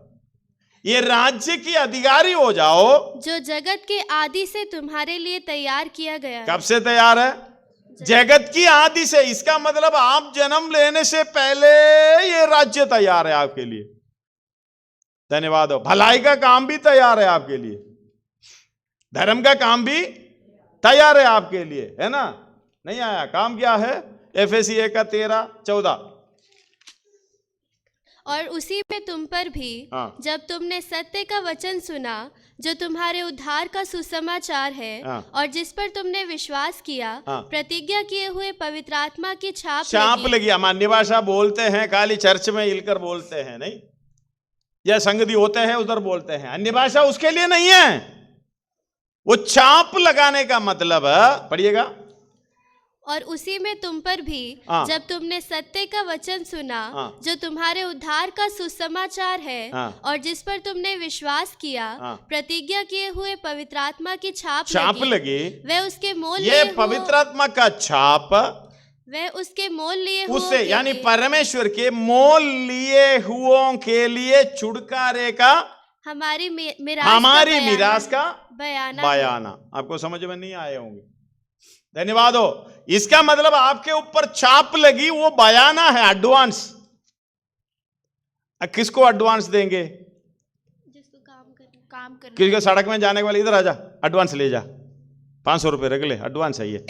ये राज्य की अधिकारी हो जाओ जो जगत के आदि से तुम्हारे लिए तैयार किया गया। कब से तैयार है? जगत की आदि से। इसका मतलब आप जन्म लेने से पहले ये राज्य तैयार है आपके लिए। धन्यवाद हो। भलाई का काम भी तैयार है आपके लिए, धर्म का काम भी तैयार है आपके लिए, है ना? नहीं आया? काम क्या है? एफएसी 1:13-14। और उसी में तुम पर भी जब तुमने सत्य का वचन सुना जो तुम्हारे उद्धार का सुसमाचार है और जिस पर तुमने विश्वास किया, प्रतिज्ञा किए हुए पवित्र आत्मा की छाप लगी। हम अन्य भाषा बोलते हैं, खाली चर्च में हिलकर बोलते हैं, नहीं, या संगति होते हैं उधर बोलते हैं। अन्य भाषा उसके लिए नहीं है, वो छाप लगाने का मतलब है। पढ़िएगा। और उसी में तुम पर भी जब तुमने सत्य का वचन सुना जो तुम्हारे उद्धार का सुसमाचार है और जिस पर तुमने विश्वास किया, प्रतिज्ञा किए हुए पवित्र आत्मा की छाप लगी। वह उसके मोल ये पवित्र आत्मा का छाप, वह उसके मोल लिए उससे यानी परमेश्वर के मोल लिए हुओं के लिए छुटकारे का हमारी मिरास का बयाना। आपको समझ में नहीं आए होंगे? धन्यवाद हो। इसका मतलब आपके ऊपर छाप लगी, वो बयाना है, एडवांस। किसको एडवांस देंगे? जिसको काम करना। किसी सड़क में जाने वाले, इधर आजा, एडवांस ले जा, 500 रुपए रख ले, एडवांस है ये।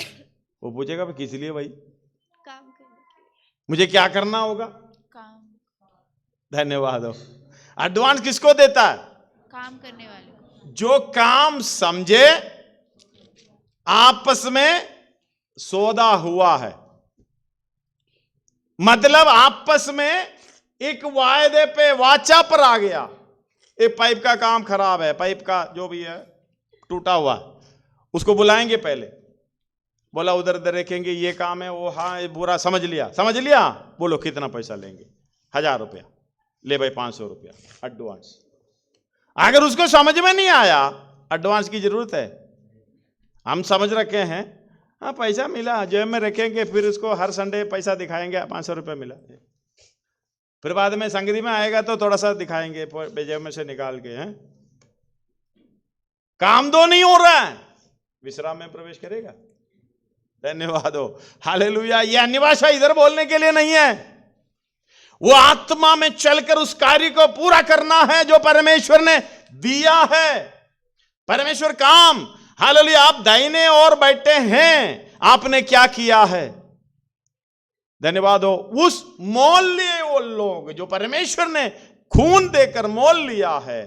वो पूछेगा किस लिए भाई? काम करने के लिए। मुझे क्या करना होगा? काम। धन्यवाद हो। एडवांस किसको देता है? काम करने वाले। जो काम समझे आपस में सौदा हुआ है, मतलब आपस में एक वायदे पे, वाचा पर आ गया। एक पाइप का काम खराब है, पाइप का जो भी है टूटा हुआ, उसको बुलाएंगे पहले, बोला उधर उधर देखेंगे, ये काम है, वो हाँ बुरा समझ लिया, बोलो कितना पैसा लेंगे? 1000 रुपया। ले भाई 500 रुपया एडवांस। अगर उसको समझ में नहीं आया एडवांस की जरूरत है, हम समझ रखे हैं, हाँ पैसा मिला, जेब में रखेंगे, फिर उसको हर संडे पैसा दिखाएंगे, 500 रुपये मिला, फिर बाद में संगति में आएगा तो थोड़ा सा दिखाएंगे जेब में से निकाल के, हैं? काम तो नहीं हो रहा है, विश्राम में प्रवेश करेगा। धन्यवाद हो, हालेलुया। ये अन्य भाषा इधर बोलने के लिए नहीं है, वो आत्मा में चलकर उस कार्य को पूरा करना है जो परमेश्वर ने दिया है। परमेश्वर काम, हालेलुया। आप दाहिने ओर बैठे हैं, आपने क्या किया है? धन्यवाद हो। उस मोल लिए वो लोग जो परमेश्वर ने खून देकर मोल लिया है,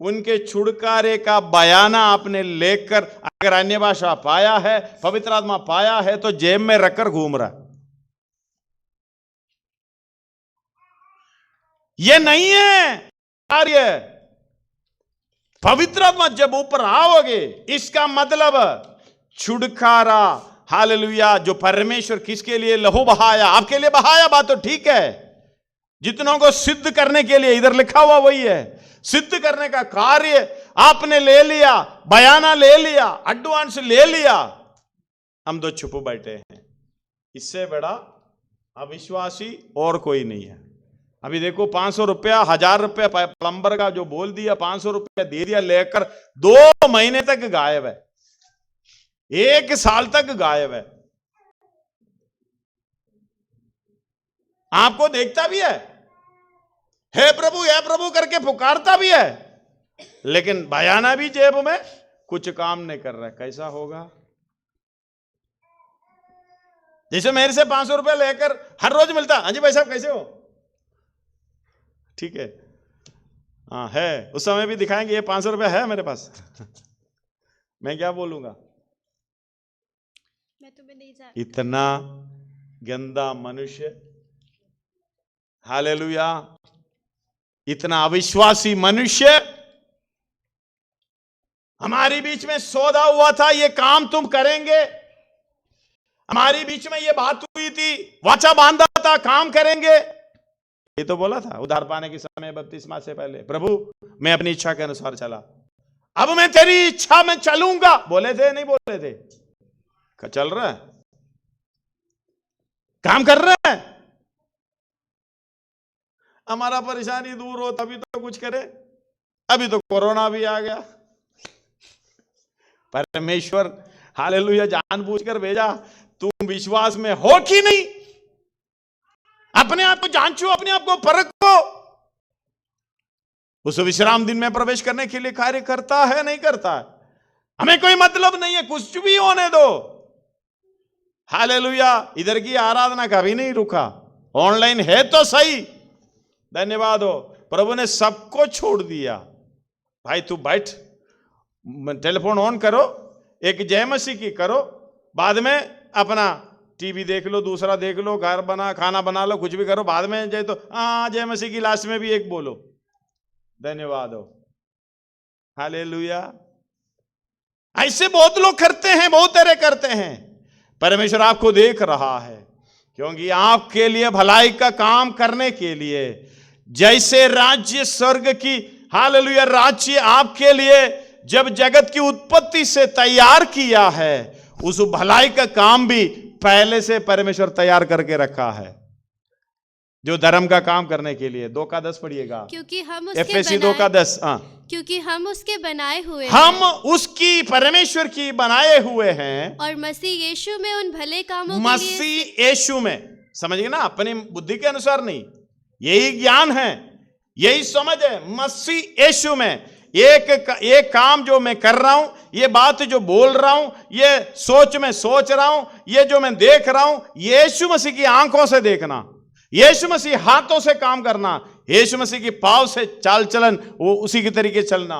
उनके छुटकारे का बयाना आपने लेकर, अगर अन्य भाषा पाया है, पवित्र आत्मा पाया है, तो जेब में रखकर घूम रहा है। ये नहीं है कार्य। पवित्र आत्मा जब ऊपर आओगे, इसका मतलब छुटकारा, हालेलुया, जो परमेश्वर किसके लिए लहू बहाया, आपके लिए बहाया, बात तो ठीक है। जितनों को सिद्ध करने के लिए, इधर लिखा हुआ वही है, सिद्ध करने का कार्य आपने ले लिया, बयाना ले लिया, एडवांस ले लिया। हम तो छुप बैठे हैं। इससे बड़ा अविश्वासी और कोई नहीं है। अभी देखो 500 रुपया, 1000 रुपया प्लम्बर का जो बोल दिया, 500 रुपया दे दिया, लेकर 2 महीने तक गायब है, 1 साल तक गायब है। आपको देखता भी है प्रभु करके पुकारता भी है, लेकिन बयाना भी जेब में, कुछ काम नहीं कर रहा है। कैसा होगा? जैसे मेरे से 500 रुपया लेकर हर रोज मिलता, हाँ जी भाई साहब कैसे हो, ठीक है, हाँ है, उस समय भी दिखाएंगे ये 500 रुपया है मेरे पास। मैं क्या बोलूंगा? मैं तुम्हें नहीं जानता। इतना गंदा मनुष्य, हालेलुया, इतना अविश्वासी मनुष्य हमारे बीच में सौदा हुआ था, ये काम तुम करेंगे। हमारे बीच में ये बात हुई थी, वाचा बांधा था, काम करेंगे। ये तो बोला था उद्धार पाने के समय, बपतिस्मा से पहले, प्रभु मैं अपनी इच्छा के अनुसार चला, अब मैं तेरी इच्छा में चलूंगा। बोले थे नहीं बोले थे? चल रहा है, काम कर रहा है। हमारा परेशानी दूर हो तभी तो कुछ करे। अभी तो कोरोना भी आ गया। परमेश्वर हालेलुया जानबूझकर भेजा। तुम विश्वास में हो कि नहीं? अपने आप को जांचो, अपने आप को परखो। उस विश्राम दिन में प्रवेश करने के लिए कार्य करता है नहीं करता है? हमें कोई मतलब नहीं है, कुछ भी होने दो। हालेलुया। इधर की आराधना कभी नहीं रुका, ऑनलाइन है तो सही, धन्यवाद हो, प्रभु ने सबको छोड़ दिया। भाई तू बैठ, टेलीफोन ऑन करो, एक जय मसीह की करो, बाद में अपना टीवी देख लो, दूसरा देख लो, घर बना, खाना बना लो, कुछ भी करो, बाद में जय तो जय मसीह की लास्ट में भी एक बोलो, धन्यवाद हो, हालेलुया। ऐसे बहुत लोग करते हैं, बहुत तरह करते हैं। परमेश्वर आपको देख रहा है, क्योंकि आपके लिए भलाई का काम करने के लिए, जैसे राज्य स्वर्ग की, हालेलुया, राज्य आपके लिए जब जगत की उत्पत्ति से तैयार किया है, उस भलाई का काम भी पहले से परमेश्वर तैयार करके रखा है, जो धर्म का काम करने के लिए। 2:10 पढ़िएगा, क्योंकि हम एफएसी 2:10। क्योंकि हम उसके बनाए हुए हम उसकी, परमेश्वर की बनाए हुए हैं, और मसीह यीशु में उन भले कामों मसीह यीशु में, समझिए ना, अपनी बुद्धि के अनुसार नहीं, यही ज्ञान है, यही समझ है। मसीह यीशु में एक काम जो मैं कर रहा हूं, ये बात जो बोल रहा हूं, ये सोच में सोच रहा हूं, ये जो मैं देख रहा हूं, यीशु मसीह की आंखों से देखना, यीशु मसीह हाथों से काम करना, यीशु मसीह की पांव से चाल चलन वो उसी के तरीके चलना।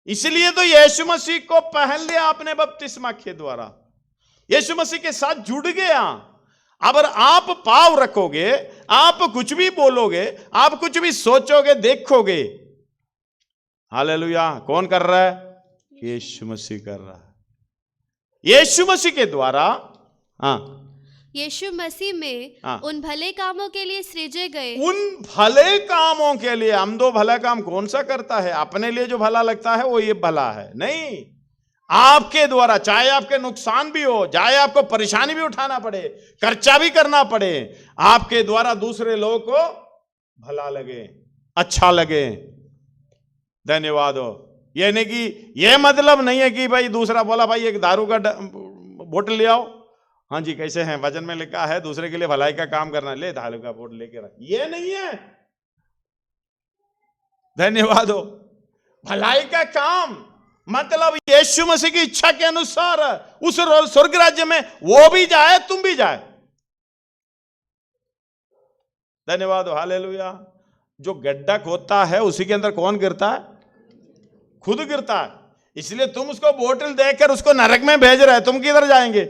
इसलिए तो यीशु मसीह को पहन लिया आपने बपतिस्मा के द्वारा, यीशु मसीह के साथ जुड़ गया। अगर आप पांव रखोगे, आप कुछ भी बोलोगे, आप कुछ भी सोचोगे, देखोगे, हालेलुया, कौन कर रहा है? यीशु मसीह कर रहा है। यीशु मसीह के द्वारा, यीशु मसीह में उन भले कामों के लिए सृजे गए। उन भले कामों के लिए, हम दो भला काम कौन सा करता है? अपने लिए जो भला लगता है वो ये भला है, नहीं, आपके द्वारा, चाहे आपके नुकसान भी हो, चाहे आपको परेशानी भी उठाना पड़े, खर्चा भी करना पड़े, आपके द्वारा दूसरे लोगों को भला लगे, अच्छा लगे, धन्यवाद हो। ये नहीं कि, ये मतलब नहीं है कि भाई दूसरा बोला भाई एक दारू का बोतल ले आओ, हाँ जी कैसे हैं, वचन में लिखा है दूसरे के लिए भलाई का काम करना, ले दारू का बोतल लेके रख, ये नहीं है, धन्यवाद हो। भलाई का काम मतलब यीशु मसीह की इच्छा के अनुसार उस स्वर्ग राज्य में वो भी जाए, तुम भी जाए, धन्यवाद हो, हालेलुया। जो गड्ढा खोदता है उसी के अंदर कौन गिरता है? खुद गिरता है। इसलिए तुम उसको बोतल देकर उसको नरक में भेज रहे, तुम किधर जाएंगे?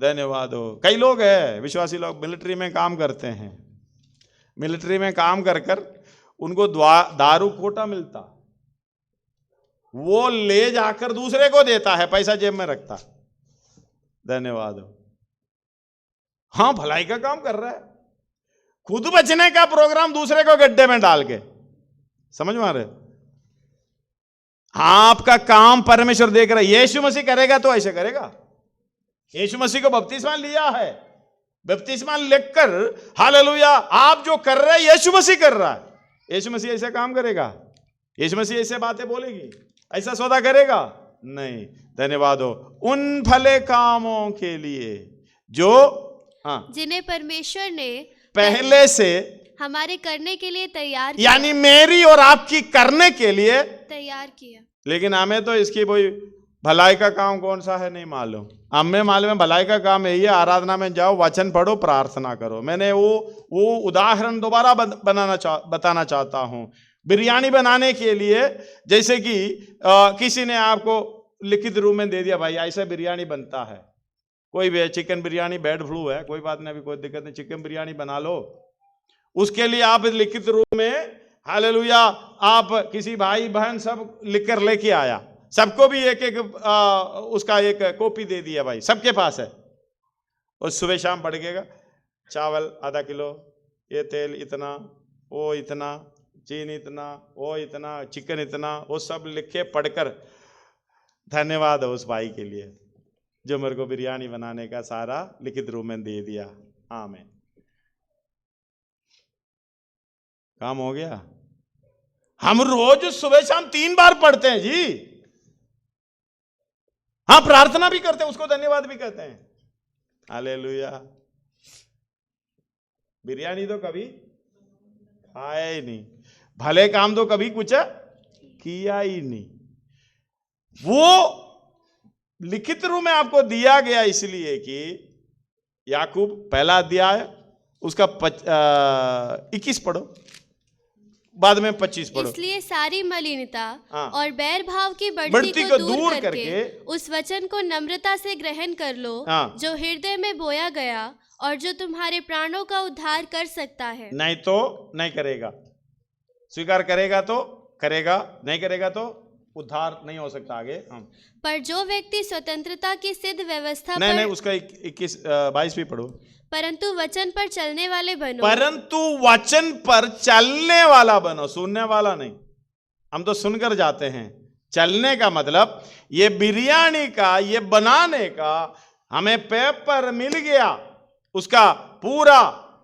धन्यवाद हो। कई लोग हैं, विश्वासी लोग, मिलिट्री में काम करते हैं, मिलिट्री में काम कर कर उनको दारू कोटा मिलता, वो ले जाकर दूसरे को देता है, पैसा जेब में रखता, धन्यवाद हो। हाँ, भलाई का काम कर रहा है, खुद बचने का प्रोग्राम दूसरे को गड्ढे में डाल के, समझ में आ रहे? आपका काम परमेश्वर देख रहा है। यीशु मसीह करेगा तो ऐसे करेगा। यीशु मसीह को बपतिस्मा लिया है, बपतिस्मा लेकर, हालेलुया, आप जो कर रहे हैं यीशु मसीह कर रहा है। यीशु मसीह ऐसा काम करेगा? यीशु मसीह ऐसे बातें बोलेगी, ऐसा सौदा करेगा? नहीं, धन्यवाद हो। उन भले कामों के लिए जो, जिन्हें परमेश्वर ने पहले से हमारे करने के लिए तैयार, यानी मेरी और आपकी करने के लिए तैयार किया। लेकिन हमें तो इसकी कोई भलाई का काम कौन सा है नहीं मालूम। हमें मालूम है भलाई का काम यही है, आराधना में जाओ, वचन पढ़ो, प्रार्थना करो। मैंने वो उदाहरण दोबारा बताना चाहता हूं। बिरयानी बनाने के लिए, जैसे कि किसी ने आपको लिखित रूप में दे दिया, भाई ऐसा बिरयानी बनता है, कोई भी चिकन बिरयानी, बैड फ्लू है, कोई बात नहीं, अभी कोई दिक्कत नहीं, चिकन बिरयानी बना लो। उसके लिए आप लिखित रूप में, हालेलुया, आप किसी भाई बहन सब लिख कर लेके आया, सबको भी एक एक उसका एक कॉपी दे दिया, भाई सबके पास है। और सुबह शाम बढ़ेगा, चावल आधा किलो, ये तेल इतना, वो इतना, चीनी इतना, वो इतना, चिकन इतना, वो सब लिखे पढ़कर, धन्यवाद है उस भाई के लिए जो मेरे को बिरयानी बनाने का सारा लिखित रूप में दे दिया। आमीन। काम हो गया। हम रोज सुबह शाम 3 बार पढ़ते हैं जी। हाँ, प्रार्थना भी करते हैं, उसको धन्यवाद भी कहते हैं, हालेलुया। बिरयानी तो कभी खाया ही नहीं, भले काम तो कभी कुछ किया ही नहीं। वो लिखित रूप में आपको दिया गया इसलिए कि याकूब पहला अध्याय उसका 21 पढ़ो, बाद में 25 पढ़ो। इसलिए सारी मलिनता हाँ। और बैर भाव की बढ़ती को दूर करके उस वचन को नम्रता से ग्रहण कर लो, हाँ। जो हृदय में बोया गया और जो तुम्हारे प्राणों का उद्धार कर सकता है। नहीं तो नहीं करेगा, स्वीकार करेगा तो करेगा, नहीं करेगा तो उद्धार नहीं हो सकता। आगे पर जो व्यक्ति स्वतंत्रता की सिद्ध व्यवस्था नहीं, उसका 22 भी पढ़ो। परंतु वचन पर चलने वाले बनो। परंतु वचन पर चलने वाला बनो, सुनने वाला नहीं। हम तो सुनकर जाते हैं, चलने का मतलब ये बिरयानी का, ये बनाने का हमें पेपर मिल गया, उसका पूरा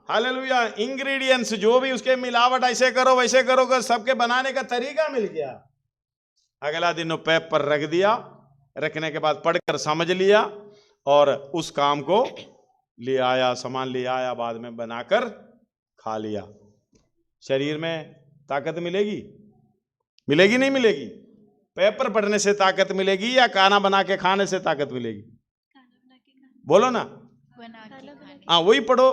हालेलुया इंग्रेडिएंट्स जो भी उसके मिलावट ऐसे करो वैसे करो कर सबके बनाने का तरीका मिल गया। अगला दिन वो पेपर रख दिया, रखने के बाद पढ़कर समझ लिया और उस काम को ले आया, सामान ले आया, बाद में बनाकर खा लिया। शरीर में ताकत मिलेगी? मिलेगी नहीं मिलेगी? पेपर पढ़ने से ताकत मिलेगी या खाना बना के खाने से ताकत मिलेगी? बोलो ना। हाँ वही पढ़ो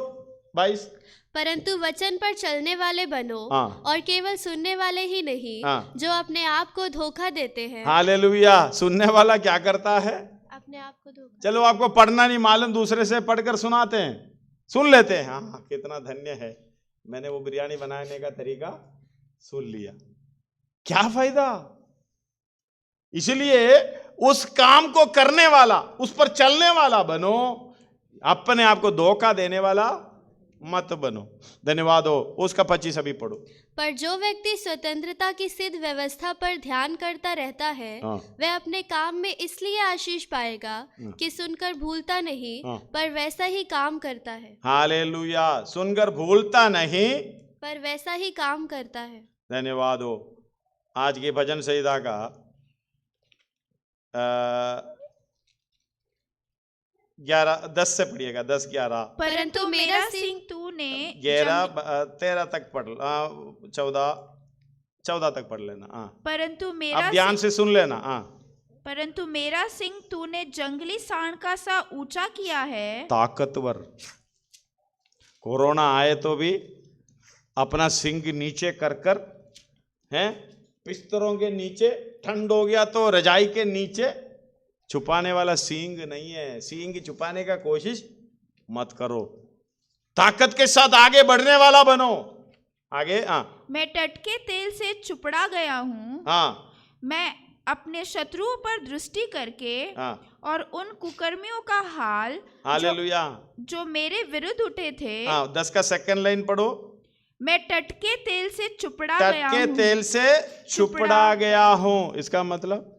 22। परंतु वचन पर चलने वाले बनो, और केवल सुनने वाले ही नहीं, जो अपने आप को धोखा देते हैं। हालेलुया। सुनने वाला क्या करता है? अपने आप को धोखा। चलो आपको पढ़ना नहीं मालूम, दूसरे से पढ़कर सुनाते हैं, सुन लेते हैं। हाँ कितना धन्य है, मैंने वो बिरयानी बनाने का तरीका सुन लिया, क्या फायदा। इसलिए उस काम को करने वाला, उस पर चलने वाला बनो, अपने आप को धोखा देने वाला मत बनो। धन्यवाद हो। उसका 25 अभी पढ़ो। पर जो व्यक्ति स्वतंत्रता की सिद्ध व्यवस्था पर ध्यान करता रहता है, वह अपने काम में इसलिए आशीष पाएगा कि सुनकर भूलता नहीं, पर वैसा ही काम करता है। हालेलुया। सुनकर भूलता नहीं, पर वैसा ही काम करता है। धन्यवाद हो। आज की भजन संहिता का 10 से पढ़िएगा, 10, 11। परंतु मेरा सिंह तूने 13 तक पढ़, 14 तक पढ़ लेना। परंतु मेरा, अब ध्यान से सुन लेना। परंतु मेरा सिंह तूने जंगली सांड का सा ऊंचा किया है। ताकतवर। कोरोना आए तो भी अपना सिंह नीचे कर हैं, बिस्तरों के नीचे, ठंड हो गया तो रजाई के नीचे छुपाने वाला सींग नहीं है। सींग छुपाने का कोशिश मत करो, ताकत के साथ आगे बढ़ने वाला बनो। आगे। मैं टटके तेल से चुपड़ा गया हूँ। मैं अपने शत्रुओं पर दृष्टि करके और उन कुकर्मियों का हाल हालेलुया जो मेरे विरुद्ध उठे थे। 10 का सेकंड लाइन पढ़ो। मैं टटके तेल से चुपड़ा गया हूँ। टटके तेल से चुपड़ा गया हूँ, इसका मतलब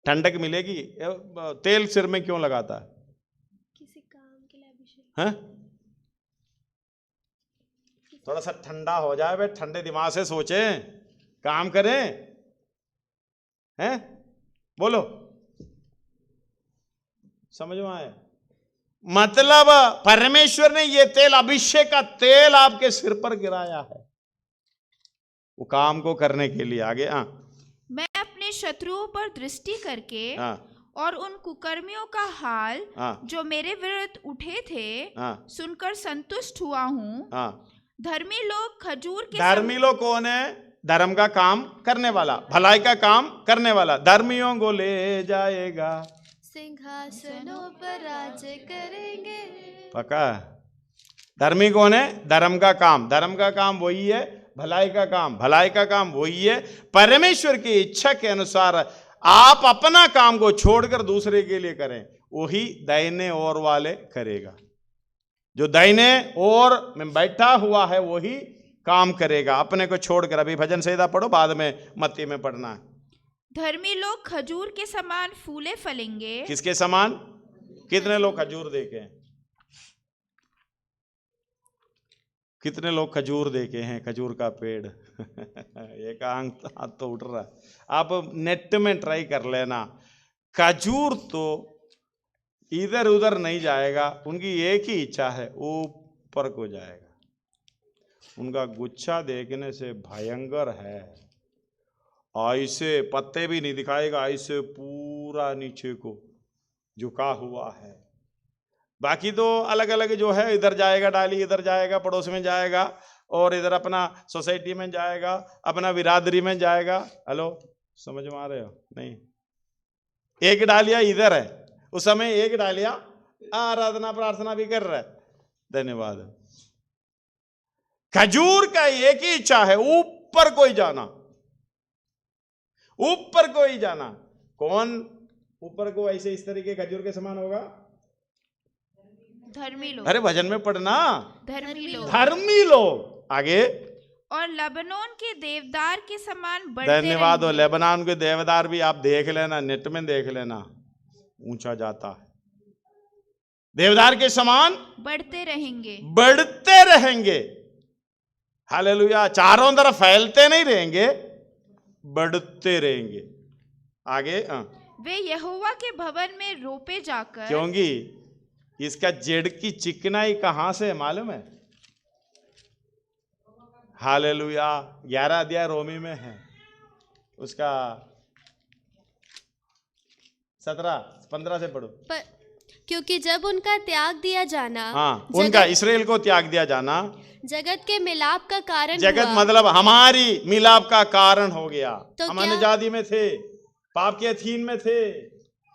ठंडक मिलेगी। तेल सिर में क्यों लगाता है? किसी काम के लिए अभिषेक। थोड़ा सा ठंडा हो जाए, भाई ठंडे दिमाग से सोचे, काम करें, हैं? बोलो, समझ में आए? मतलब परमेश्वर ने ये तेल, अभिषेक का तेल आपके सिर पर गिराया है वो काम को करने के लिए। आगे। मैं अपने शत्रुओं पर दृष्टि करके और उन कुकर्मियों का हाल जो मेरे विरुद्ध उठे थे सुनकर संतुष्ट हुआ हूँ। धर्मी लोग खजूर के, धर्मी लोग कौन है? धर्म का काम करने वाला, भलाई का काम करने वाला। धर्मियों को ले जाएगा, सिंहासनों पर राज्य करेंगे। पक्का। धर्मी कौन है? धर्म का काम, धर्म का काम वही है। भलाई का काम, भलाई का काम वही है। परमेश्वर की इच्छा के अनुसार आप अपना काम को छोड़कर दूसरे के लिए करें, वही दाहिने ओर वाले करेगा। जो दाहिने ओर में बैठा हुआ है वही काम करेगा, अपने को छोड़कर। अभी भजन संहिता पढ़ो, बाद में मत्ती में पढ़ना है। धर्मी लोग खजूर के समान फूले फलेंगे। किसके समान? कितने लोग खजूर देखे? कितने लोग खजूर देखे हैं? खजूर का पेड़ एक हाथ तो उठ रहा है। आप नेट में ट्राई कर लेना। खजूर तो इधर उधर नहीं जाएगा, उनकी एक ही इच्छा है, वो ऊपर को जाएगा। उनका गुच्छा देखने से भयंकर है, ऐसे पत्ते भी नहीं दिखाएगा, ऐसे पूरा नीचे को झुका हुआ है। बाकी तो अलग अलग जो है, इधर जाएगा डाली, इधर जाएगा पड़ोस में जाएगा, और इधर अपना सोसाइटी में जाएगा, अपना बिरादरी में जाएगा। हेलो, समझ में आ रहे हो? नहीं, एक डालिया इधर है, उस समय एक डालिया आराधना प्रार्थना भी कर रहा है। धन्यवाद। खजूर का एक ही इच्छा है, ऊपर कोई जाना, ऊपर कोई जाना। कौन ऊपर को ऐसे इस तरीके खजूर के समान होगा? धर्मी लोग। अरे भजन में पढ़ना, धर्मी लोग। धर्मी लोग। आगे, और लेबनोन के देवदार के समान बढ़ते धन्यवाद। रहेंगे। लेबनान के देवदार भी आप देख लेना, नेट में देख लेना, ऊंचा जाता है। देवदार के समान बढ़ते रहेंगे, बढ़ते रहेंगे। हालेलुया। चारों तरफ फैलते नहीं रहेंगे, बढ़ते रहेंगे। आगे, वे यहोवा के भवन में रोपे जाकर। क्योंकि इसका जड़ की चिकनाई कहां से है मालूम है? हालेलुया। 11 अध्याय रोमी में है, उसका 17-15 से पढ़ो। क्योंकि जब उनका त्याग दिया जाना, हाँ, उनका इसराइल को त्याग दिया जाना जगत के मिलाप का कारण जगत हुआ। मतलब हमारी मिलाप का कारण हो गया। तो हम क्या? अन्यजाति में थे, पाप के अधीन में थे।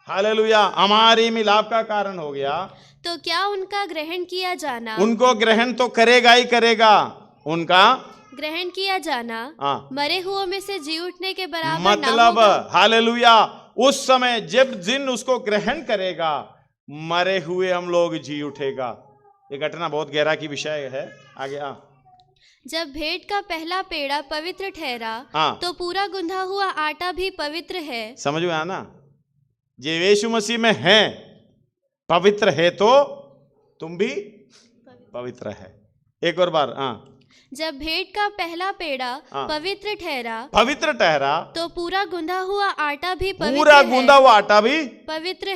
हालेलुया। हमारी मिलाप का कारण हो गया। तो क्या उनका ग्रहण किया जाना, उनको ग्रहण तो करेगा ही करेगा, उनका ग्रहण किया जाना मरे हुओं में से जी उठने के बराबर ना मतलब होगा। हालेलुया। उस समय जब जिन उसको ग्रहण करेगा, मरे हुए हम लोग जी उठेगा। ये घटना बहुत गहरा की विषय है। आगे, जब भेंट का पहला पेड़ा पवित्र ठहरा, तो पूरा गुंधा हुआ आटा भी पवित्र है। समझ में आना? जे यीशु मसीह में है, पवित्र है, तो तुम भी पवित्र है। एक और बार, जब भेंट का पहला पेड़ा पवित्र ठहरा, तो पूरा गुंधा हुआ आटा भी पूरा गुंधा हुआ आटा भी पवित्र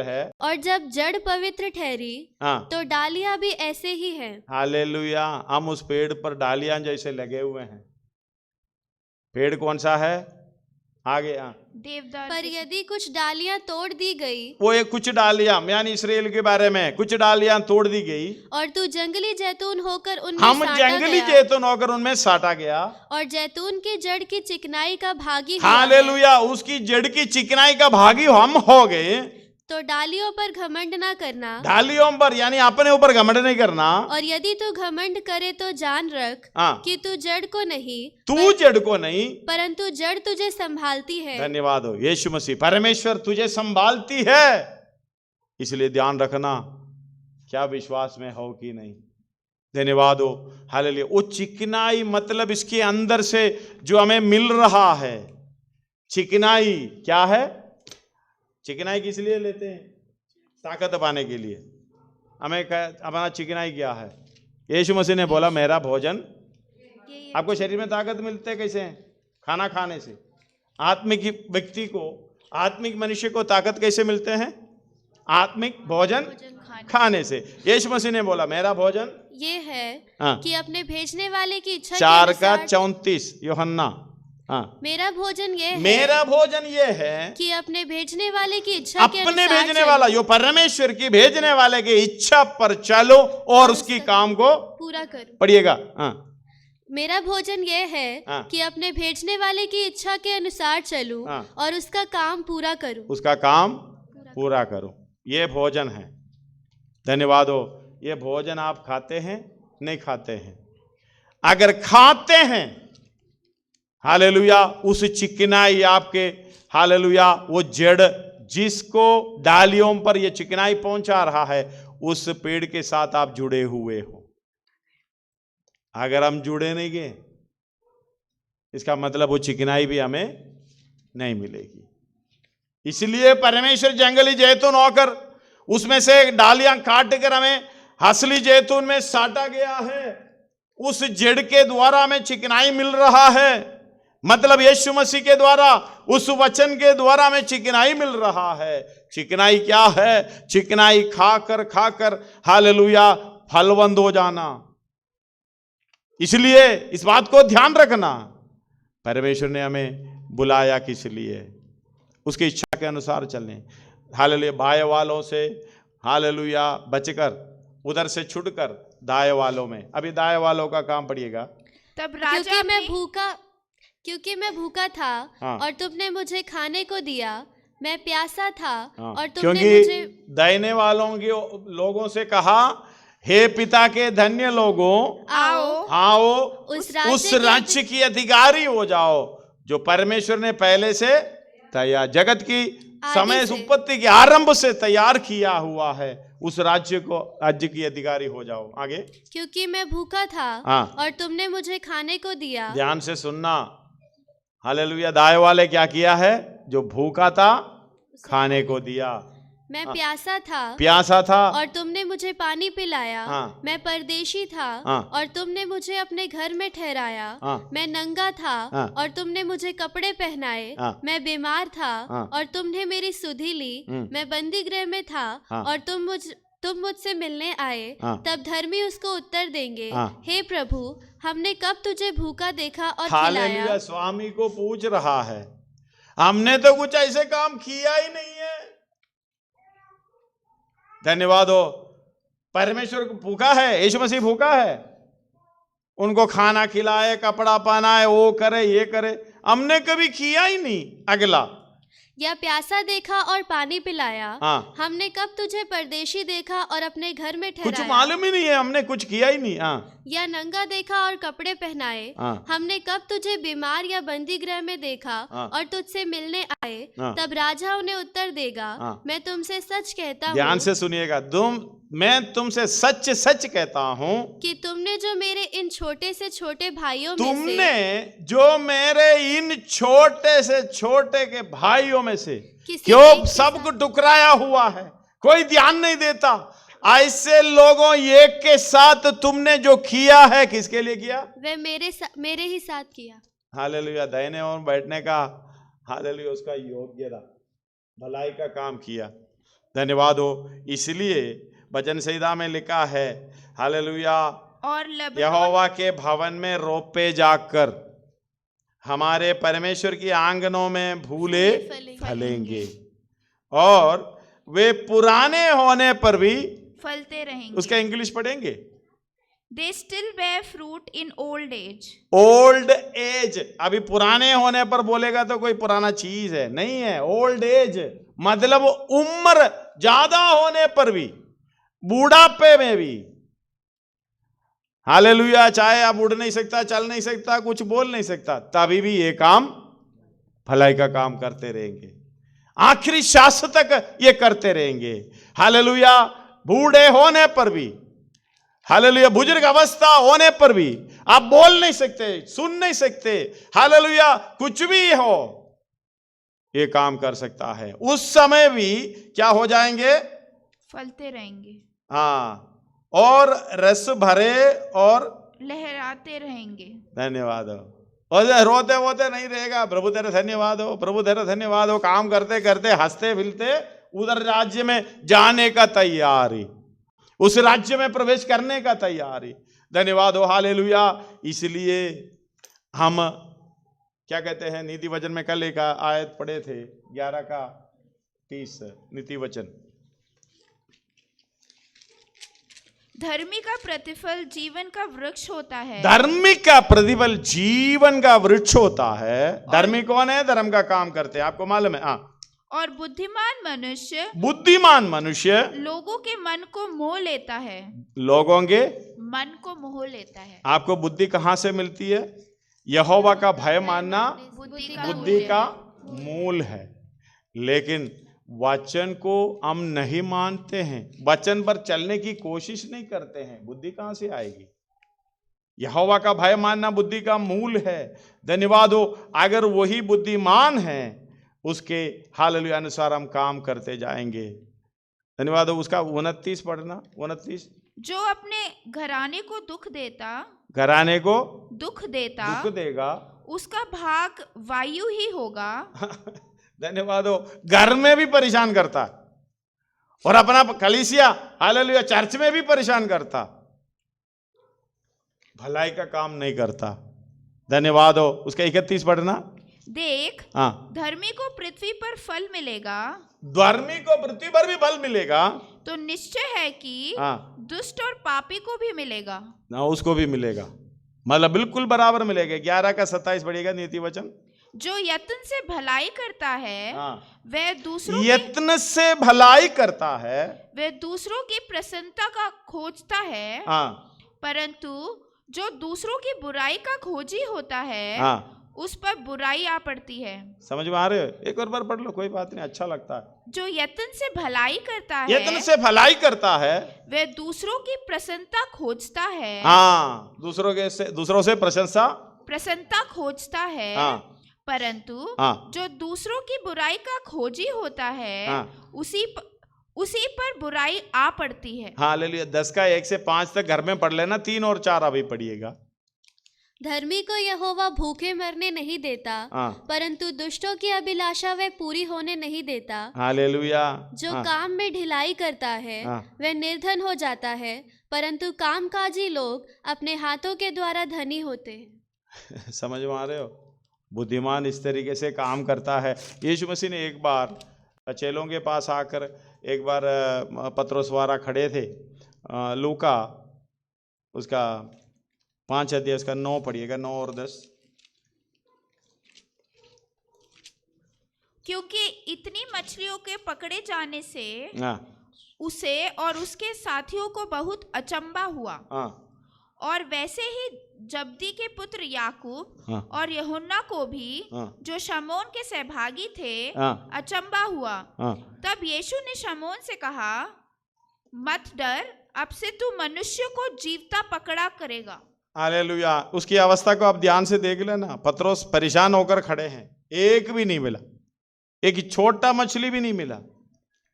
है। और जब जड़ पवित्र ठहरी, तो डालियां भी ऐसे ही हैं। हालेलुया। हम उस पेड़ पर डालियां जैसे लगे हुए हैं। पेड़ कौन सा है? आगे, देवदार। पर यदि कुछ डालियां तोड़ दी गई, वो एक कुछ डालियां यानी इसराइल के बारे में कुछ डालियां तोड़ दी गई, और तू जंगली जैतून होकर उनमें हम जंगली जैतून होकर उनमें साटा गया, और जैतून की जड़ की चिकनाई का भागी। हालेलुया। उसकी जड़ की चिकनाई का भागी हम हो गए। तो डालियों पर घमंड ना करना, डालियों पर यानी अपने ऊपर घमंड नहीं करना। और यदि तू घमंड करे तो जान रख कि तू जड़ को नहीं, जड़ को नहीं, परंतु जड़ तुझे संभालती है। धन्यवाद हो यीशु मसीह। परमेश्वर तुझे संभालती है, इसलिए ध्यान रखना क्या विश्वास में हो कि नहीं। धन्यवाद हो। हालेलुया। वो चिकनाई मतलब इसके अंदर से जो हमें मिल रहा है, चिकनाई क्या है? चिकनाई किस लिए लेते हैं? ताकत पाने के लिए। हमें अपना चिकनाई क्या है? यीशु मसीह ने बोला मेरा भोजन। आपको शरीर में ताकत मिलते है कैसे? खाना खाने से। आत्मिक व्यक्ति को, आत्मिक मनुष्य को ताकत कैसे मिलते हैं? आत्मिक भोजन खाने से। यीशु मसीह ने बोला मेरा भोजन ये है कि अपने भेजने वाले की इच्छा 4:34 यूहन्ना। मेरा भोजन ये है कि अपने भेजने वाले की इच्छा के अपने भेजने वाला यो परमेश्वर की भेजने वाले की इच्छा पर चलो और उसकी काम को पूरा करो। पढ़िएगा। मेरा भोजन ये है कि अपने भेजने वाले की इच्छा के अनुसार चलूं और उसका काम पूरा करूं। उसका काम पूरा करो, ये भोजन है। धन्यवाद हो। ये भोजन आप खाते हैं? नहीं खाते हैं? अगर खाते हैं, हालेलुया, उस चिकनाई आपके, हालेलुया, वो जड़ जिसको डालियों पर ये चिकनाई पहुंचा रहा है, उस पेड़ के साथ आप जुड़े हुए हो। अगर हम जुड़े नहीं गए, इसका मतलब वो चिकनाई भी हमें नहीं मिलेगी। इसलिए परमेश्वर जंगली जैतून होकर उसमें से डालियां काट कर हमें असली जैतून में साटा गया है। उस जड़ के द्वारा हमें चिकनाई मिल रहा है। मतलब यीशु मसीह के द्वारा, उस वचन के द्वारा हमें चिकनाई मिल रहा है। चिकनाई क्या है? चिकनाई खाकर खाकर, हालेलुया, फलवंत हो जाना। इसलिए इस बात को ध्यान रखना, परमेश्वर ने हमें बुलाया किस लिए, उसकी इच्छा के अनुसार चलने। हालेलुया। बाएं वालों से हालेलुया बचकर, उधर से छुटकर दाएं वालों में। अभी दाएं वालों का काम पड़िएगा। तब राजा क्योंकि मैं भूखा था और तुमने मुझे खाने को दिया, मैं प्यासा था और तुमने मुझे। दाहिने वालों के लोगों से कहा, हे पिता के धन्य लोगों, आओ उस राज्य की अधिकारी हो जाओ जो परमेश्वर ने पहले से तैयार, जगत की समय उत्पत्ति के आरंभ से तैयार किया हुआ है। उस राज्य की अधिकारी हो जाओ। आगे। क्योंकि मैं भूखा था और तुमने मुझे खाने को दिया। ध्यान से सुनना। हालेलुया। दाएं वाले क्या किया है? जो भूखा था खाने को दिया। मैं प्यासा था और तुमने मुझे पानी पिलाया। मैं परदेशी था और तुमने मुझे अपने घर में ठहराया। मैं नंगा था और तुमने मुझे कपड़े पहनाए। मैं बीमार था और तुमने मेरी सुधि ली। मैं बंदी गृह में था और तुम मुझसे मिलने आए। तब धर्मी उसको उत्तर देंगे, हे प्रभु, हमने कब तुझे भूखा देखा और खिलाया। स्वामी को पूछ रहा है, हमने तो कुछ ऐसे काम किया ही नहीं है। धन्यवाद हो। परमेश्वर भूखा है, यीशु मसीह भूखा है, उनको खाना खिलाए, कपड़ा पहनाए, वो करे ये करे, हमने कभी किया ही नहीं। अगला। या प्यासा देखा और पानी पिलाया। हमने कब तुझे परदेशी देखा और अपने घर में ठहराया। कुछ मालूम ही नहीं है, हमने कुछ किया ही नहीं। या नंगा देखा और कपड़े पहनाए। हमने कब तुझे बीमार या बंदी गृह में देखा और तुझसे मिलने आए। तब राजा उन्हें उत्तर देगा, मैं तुमसे सच कहता हूँ। ध्यान से सुनिएगा। मैं तुमसे सच सच कहता हूँ कि तुमने जो मेरे इन छोटे से छोटे भाइयों के भाइयों में से क्यों सबको टुकराया हुआ है, कोई ध्यान नहीं देता। ऐसे लोगों एक के साथ तुमने जो किया है, किसके लिए किया? वे मेरे ही साथ किया। हालेलुया। दाहिने और बैठने का हालेलुया उसका योग्यता, भलाई का काम किया। धन्यवाद हो। इसलिए वचन संहिता में लिखा है हालेलुया, और यहोवा के भवन में रोपे जाकर हमारे परमेश्वर की आंगनों में फूले फलेंगे और वे पुराने होने पर भी फलते रहेंगे। उसका इंग्लिश पढ़ेंगे। They still bear fruit in old age. Old age. अभी पुराने होने पर बोलेगा तो कोई पुराना चीज है नहीं है। ओल्ड एज मतलब उम्र ज्यादा होने पर भी, बूढ़ापे में भी। हालेलुया। चाहे आप उड़ नहीं सकता, चल नहीं सकता, कुछ बोल नहीं सकता, तभी भी ये काम भलाई का काम करते रहेंगे, आखिरी श्वास तक ये करते रहेंगे। हालेलुया। बूढ़े होने पर भी, हालेलुया, बुजुर्ग अवस्था होने पर भी आप बोल नहीं सकते, सुन नहीं सकते, हालेलुया, कुछ भी हो, ये काम कर सकता है। उस समय भी क्या हो जाएंगे? फलते रहेंगे। हाँ, और रस भरे और लहराते रहेंगे। धन्यवाद हो। और रोते वोते नहीं रहेगा। प्रभु तेरे धन्यवाद हो, प्रभु तेरे धन्यवाद हो। काम करते करते हंसते फिरते उधर राज्य में जाने का तैयारी, उस राज्य में प्रवेश करने का तैयारी। धन्यवाद हो। हालेलुया। इसलिए हम क्या कहते हैं, नीति वचन में कल एक आयत पढ़े थे 11:30 नीति वचन। धर्मी का प्रतिफल जीवन का वृक्ष होता है। धर्मी का प्रतिफल जीवन का वृक्ष होता है। धर्मी कौन है? धर्म का काम करते हैं, आपको मालूम है। और बुद्धिमान मनुष्य लोगों के मन को मोह लेता है। लोगों के मन को मोह लेता है। आपको बुद्धि कहां से मिलती है? यहोवा का भय मानना बुद्धि का मूल है। लेकिन वचन को हम नहीं मानते हैं, वचन पर चलने की कोशिश नहीं करते हैं, बुद्धि कहां से आएगी? यहोवा का भय मानना बुद्धि का मूल है। धन्यवाद हो। अगर वही बुद्धिमान है, उसके हालेलुया अनुसार हम काम करते जाएंगे। धन्यवाद हो। उसका 29 पढ़ना। 29। जो अपने घराने को दुख देगा, उसका भाग वायु ही होगा। धन्यवाद हो। घर में भी परेशान करता है और अपना कलीसिया हालेलुया चर्च में भी परेशान करता, भलाई का काम नहीं करता। धन्यवाद हो। उसका 31 पढ़ना। देख, हाँ, धर्मी को पृथ्वी पर फल मिलेगा, धर्मी को पृथ्वी पर भी फल मिलेगा, तो निश्चय है कि हाँ, दुष्ट और पापी को भी मिलेगा ना, उसको भी मिलेगा, मतलब बिल्कुल बराबर मिलेगा। 11 का 27 बढ़ेगा नीति वचन। जो यत्न से भलाई करता है, हाँ, वह दूसरों यत्न से भलाई करता है, वह दूसरों की प्रसन्नता का खोजता है, हाँ, परंतु जो दूसरों की बुराई का खोजी होता है, हाँ, उस पर बुराई आ पड़ती है। समझ में आ रहे हो? एक और बार पढ़ लो, कोई बात नहीं, अच्छा लगता है। जो यत्न से भलाई करता है, यत्न से भलाई करता है, वह दूसरों की प्रसन्नता खोजता है, हाँ, दूसरों से प्रसन्नता खोजता है, हाँ, परंतु हाँ, जो दूसरों की बुराई का खोजी होता है, हाँ, उसी पर बुराई आ पड़ती है। हाँ, ले लिया। 10 का 1 से 5 तक घर में पढ़ लेना, 3 और 4 अभी पढ़िएगा। धर्मी को यहोवा भूखे मरने नहीं देता, परंतु दुष्टों की अभिलाषा वह पूरी होने नहीं देता। हालेलुया। जो काम में ढिलाई करता है वह निर्धन हो जाता है, परंतु कामकाजी लोग अपने हाथों के द्वारा धनी होते हैं। समझ में आ रहे हो? बुद्धिमान इस तरीके से काम करता है। यीशु मसीह ने एक बार चेलों के पास आकर, एक बार पतरस वारा खड़े थे, लूका उसका 5 अध्याय उसका 9 पढ़िएगा, 9 और 10। क्योंकि इतनी मछलियों के पकड़े जाने से हाँ, उसे और उसके साथियों को बहुत अचंभा हुआ, हाँ, और वैसे ही जब्दी के पुत्र याकूब और यूहन्ना को भी, जो शमौन के सहभागी थे, अचंभा हुआ। तब यीशु ने शमौन से कहा, मत डर, अब से तू मनुष्य को जीवता पकड़ा करेगा। हालेलुया। उसकी अवस्था को आप ध्यान से देख लेना। पतरस परेशान होकर खड़े हैं, एक भी नहीं मिला, एक छोटा मछली भी नहीं मिला।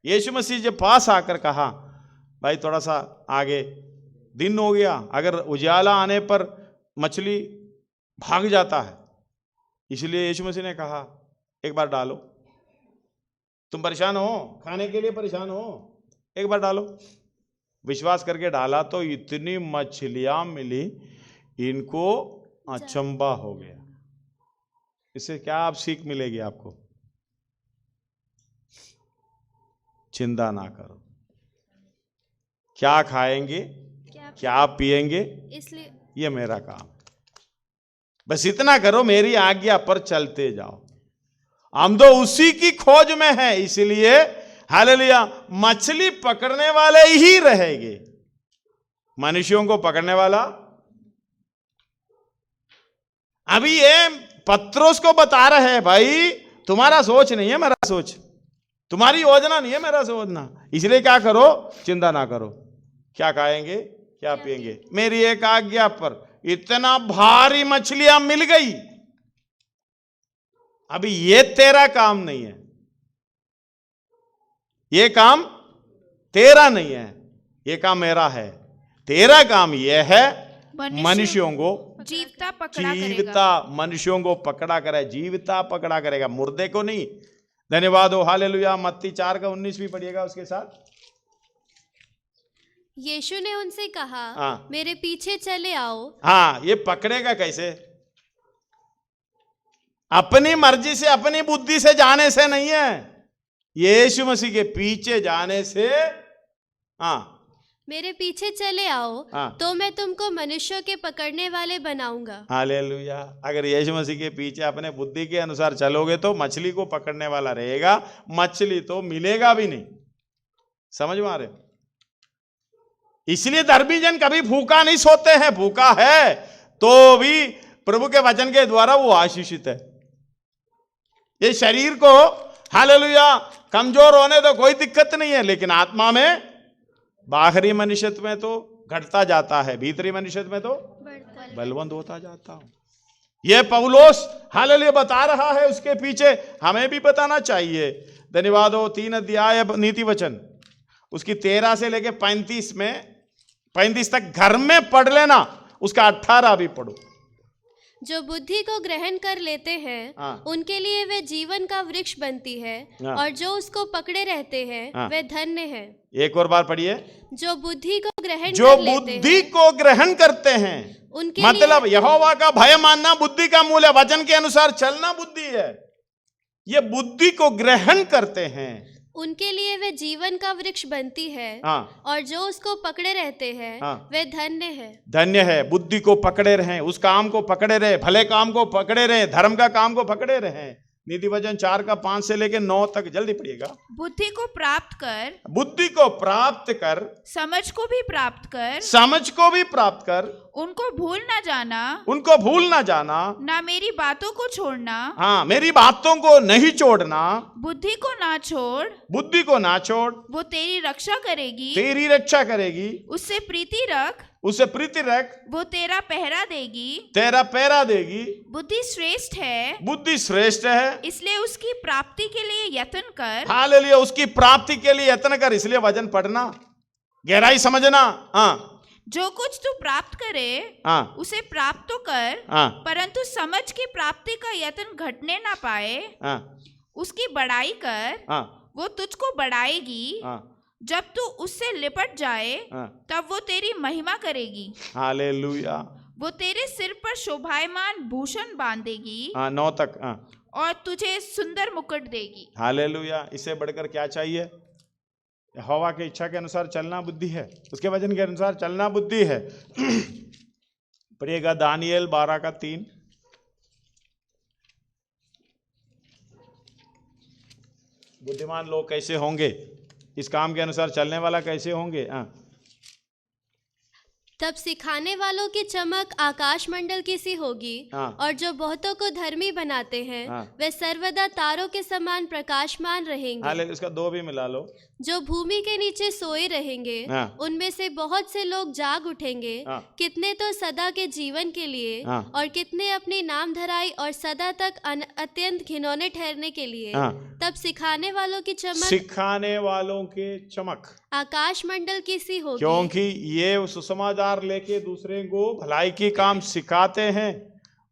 यीशु मसीह जब पास आकर कहा, भाई थोड़ा सा आगे, दिन हो गया, अगर उजाला आने पर मछली भाग जाता है, इसलिए यीशु मसीह ने कहा एक बार डालो। तुम परेशान हो, खाने के लिए परेशान हो, एक बार डालो। विश्वास करके डाला तो इतनी मछलियां मिली, इनको अचंभा हो गया। इससे क्या आप सीख मिलेगी आपको? चिंता ना करो, क्या खाएंगे, क्या पिएंगे, इसलिए ये मेरा काम, बस इतना करो, मेरी आज्ञा पर चलते जाओ। हम तो उसी की खोज में हैं, इसलिए हालेलुया, मछली पकड़ने वाले ही रहेंगे, मनुष्यों को पकड़ने वाला। अभी ये पत्रोस को बता रहे हैं, भाई तुम्हारा सोच नहीं है मेरा सोच, तुम्हारी योजना नहीं है मेरा योजना, इसलिए क्या करो, चिंता ना करो, क्या खाएंगे, क्या पिएंगे, मेरी एक आज्ञा पर। इतना भारी मछलियां मिल गई। अभी ये तेरा काम नहीं है, ये काम तेरा नहीं है, ये काम मेरा है। तेरा काम ये है मनुष्यों को जीवता मनुष्यों को पकड़ा करे, जीवता पकड़ा करेगा, मुर्दे को नहीं। धन्यवाद हो। हालेलुया। मत्ती 4 का 19 भी पढ़िएगा उसके साथ। यीशु ने उनसे कहा, मेरे पीछे चले आओ। हाँ, ये पकड़ेगा कैसे? अपनी मर्जी से, अपनी बुद्धि से जाने से नहीं है, यीशु मसीह के पीछे जाने से। हाँ, मेरे पीछे चले आओ, तो मैं तुमको मनुष्यों के पकड़ने वाले बनाऊंगा। हालेलुया। अगर यीशु मसीह के पीछे अपने बुद्धि के अनुसार चलोगे तो मछली को पकड़ने वाला रहेगा, मछली तो मिलेगा भी नहीं। समझ में आ रहे? इसलिए धर्मी जन कभी भूखा नहीं सोते हैं, भूखा है तो भी प्रभु के वचन के द्वारा वो आशीषित है। ये शरीर को हालेलुया कमजोर होने तो कोई दिक्कत नहीं है, लेकिन आत्मा में, बाहरी मनुष्यत्व में तो घटता जाता है, भीतरी मनुष्यत्व में तो बलवंत होता जाता हूं। ये पौलोस हालेलुया बता रहा है, उसके पीछे हमें भी बताना चाहिए। धन्यवाद हो। 3 अध्याय नीति वचन, उसकी 13 से लेके 35 तक घर में पढ़ लेना, उसका 18 भी पढ़ो। जो बुद्धि को ग्रहण कर लेते हैं उनके लिए वे जीवन का वृक्ष बनती है, और जो उसको पकड़े रहते हैं वे धन्य है। एक और बार पढ़िए। जो बुद्धि को ग्रहण जो बुद्धि को ग्रहण करते हैं, उनके मतलब यहोवा का भय मानना बुद्धि का मूल है, वचन के अनुसार चलना बुद्धि है। ये बुद्धि को ग्रहण करते हैं, उनके लिए वे जीवन का वृक्ष बनती है, और जो उसको पकड़े रहते हैं वे धन्य है। धन्य है। बुद्धि को पकड़े रहे, उस काम को पकड़े रहे, भले काम को पकड़े रहे, धर्म का काम को पकड़े रहे। नीति वचन 4 का 5 से लेके 9 तक, जल्दी पढ़िएगा। बुद्धि को प्राप्त कर, बुद्धि को प्राप्त कर, समझ को भी प्राप्त कर, समझ को भी प्राप्त कर, उनको भूल ना जाना, उनको भूल ना जाना, ना मेरी बातों को छोड़ना, हाँ मेरी बातों को नहीं छोड़ना, बुद्धि को ना छोड़, बुद्धि को ना छोड़, वो तेरी रक्षा करेगी, तेरी रक्षा करेगी, उससे प्रीति रख, उसे प्रीति रख, वो तेरा पहरा देगी, तेरा पहरा देगी। बुद्धि श्रेष्ठ है, बुद्धि श्रेष्ठ है, इसलिए उसकी प्राप्ति के लिए यत्न कर। हालेलुया, उसकी प्राप्ति के लिए यत्न कर। इसलिए वचन पढ़ना, गहराई समझना। हाँ, जो कुछ तू प्राप्त करे उसे प्राप्त तो कर, परंतु समझ की प्राप्ति का यत्न घटने ना पाए। उसकी बड़ाई कर, वो तुझको बढ़ाएगी। जब तू उससे लिपट जाए तब वो तेरी महिमा करेगी। हालेलुया। वो तेरे सिर पर शोभायमान भूषण बांधेगी, 9 तक, और तुझे सुंदर मुकुट देगी। हालेलुया। इससे बढ़कर क्या चाहिए? यहोवा की इच्छा के अनुसार चलना बुद्धि है, उसके वचन के अनुसार चलना बुद्धि है। पढ़िएगा दानिएल 12 का 3। बुद्धिमान लोग कैसे होंगे, इस काम के अनुसार चलने वाला कैसे होंगे? तब सिखाने वालों की चमक आकाश मंडल की सी होगी, और जो बहुतों को धर्मी बनाते हैं वे सर्वदा तारों के समान प्रकाशमान रहेंगे। इसका 2 भी मिला लो। जो भूमि के नीचे सोए रहेंगे उनमें से बहुत से लोग जाग उठेंगे, कितने तो सदा के जीवन के लिए, और कितने अपनी नाम धराई और सदा तक अत्यंत घिनौने ठहरने के लिए। तब सिखाने वालों की चमक, सिखाने वालों के चमक आकाश मंडल की सी होगी, क्योंकि ये सुसमाचार लेके दूसरे को भलाई की काम सिखाते हैं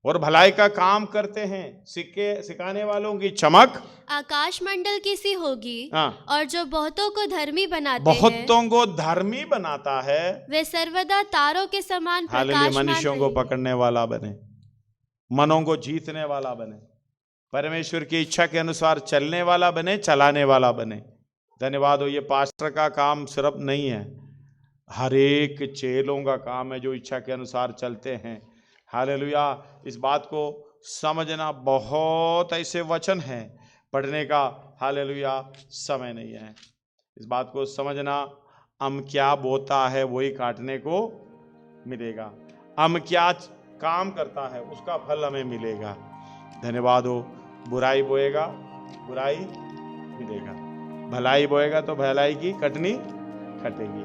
और भलाई का काम करते हैं। सिखाने वालों की चमक आकाश मंडल की सी होगी, और जो बहुतों को धर्मी बनाते बहुतों को धर्मी बनाता है वे सर्वदा तारों के समान प्रकाशमान। मनुष्यों को पकड़ने वाला बने, मनों को जीतने वाला बने, परमेश्वर की इच्छा के अनुसार चलने वाला बने, चलाने वाला बने। धन्यवाद हो। ये पास्टर का काम सिर्फ नहीं है, हर एक चेलों का काम है जो इच्छा के अनुसार चलते हैं। हालेलुया। इस बात को समझना, बहुत ऐसे वचन हैं पढ़ने का, हालेलुया, समय नहीं है। इस बात को समझना, हम क्या बोता है वही काटने को मिलेगा, हम क्या काम करता है उसका फल हमें मिलेगा। धन्यवाद हो। बुराई बोएगा बुराई मिलेगा, भलाई बोएगा तो भलाई की कटनी कटेगी।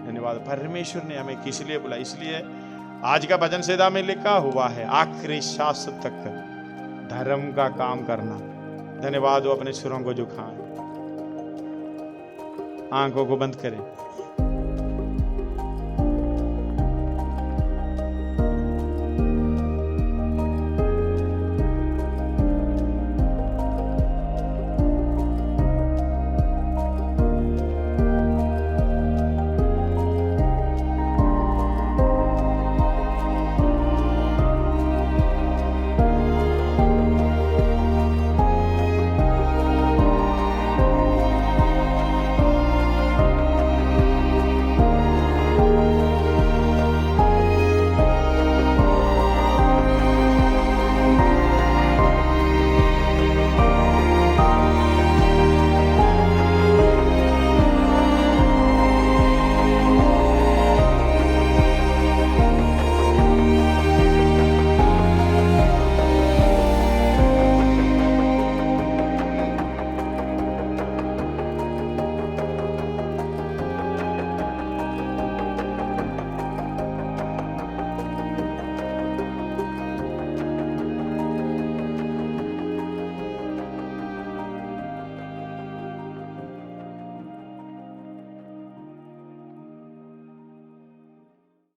धन्यवाद। परमेश्वर ने हमें किस लिए बुलाया? इसलिए आज का भजन संहिता में लिखा हुआ है, आखिरी सांस तक धर्म का काम करना। धन्यवाद हो। अपने सिरों को झुकाएं, आंखों को बंद करें।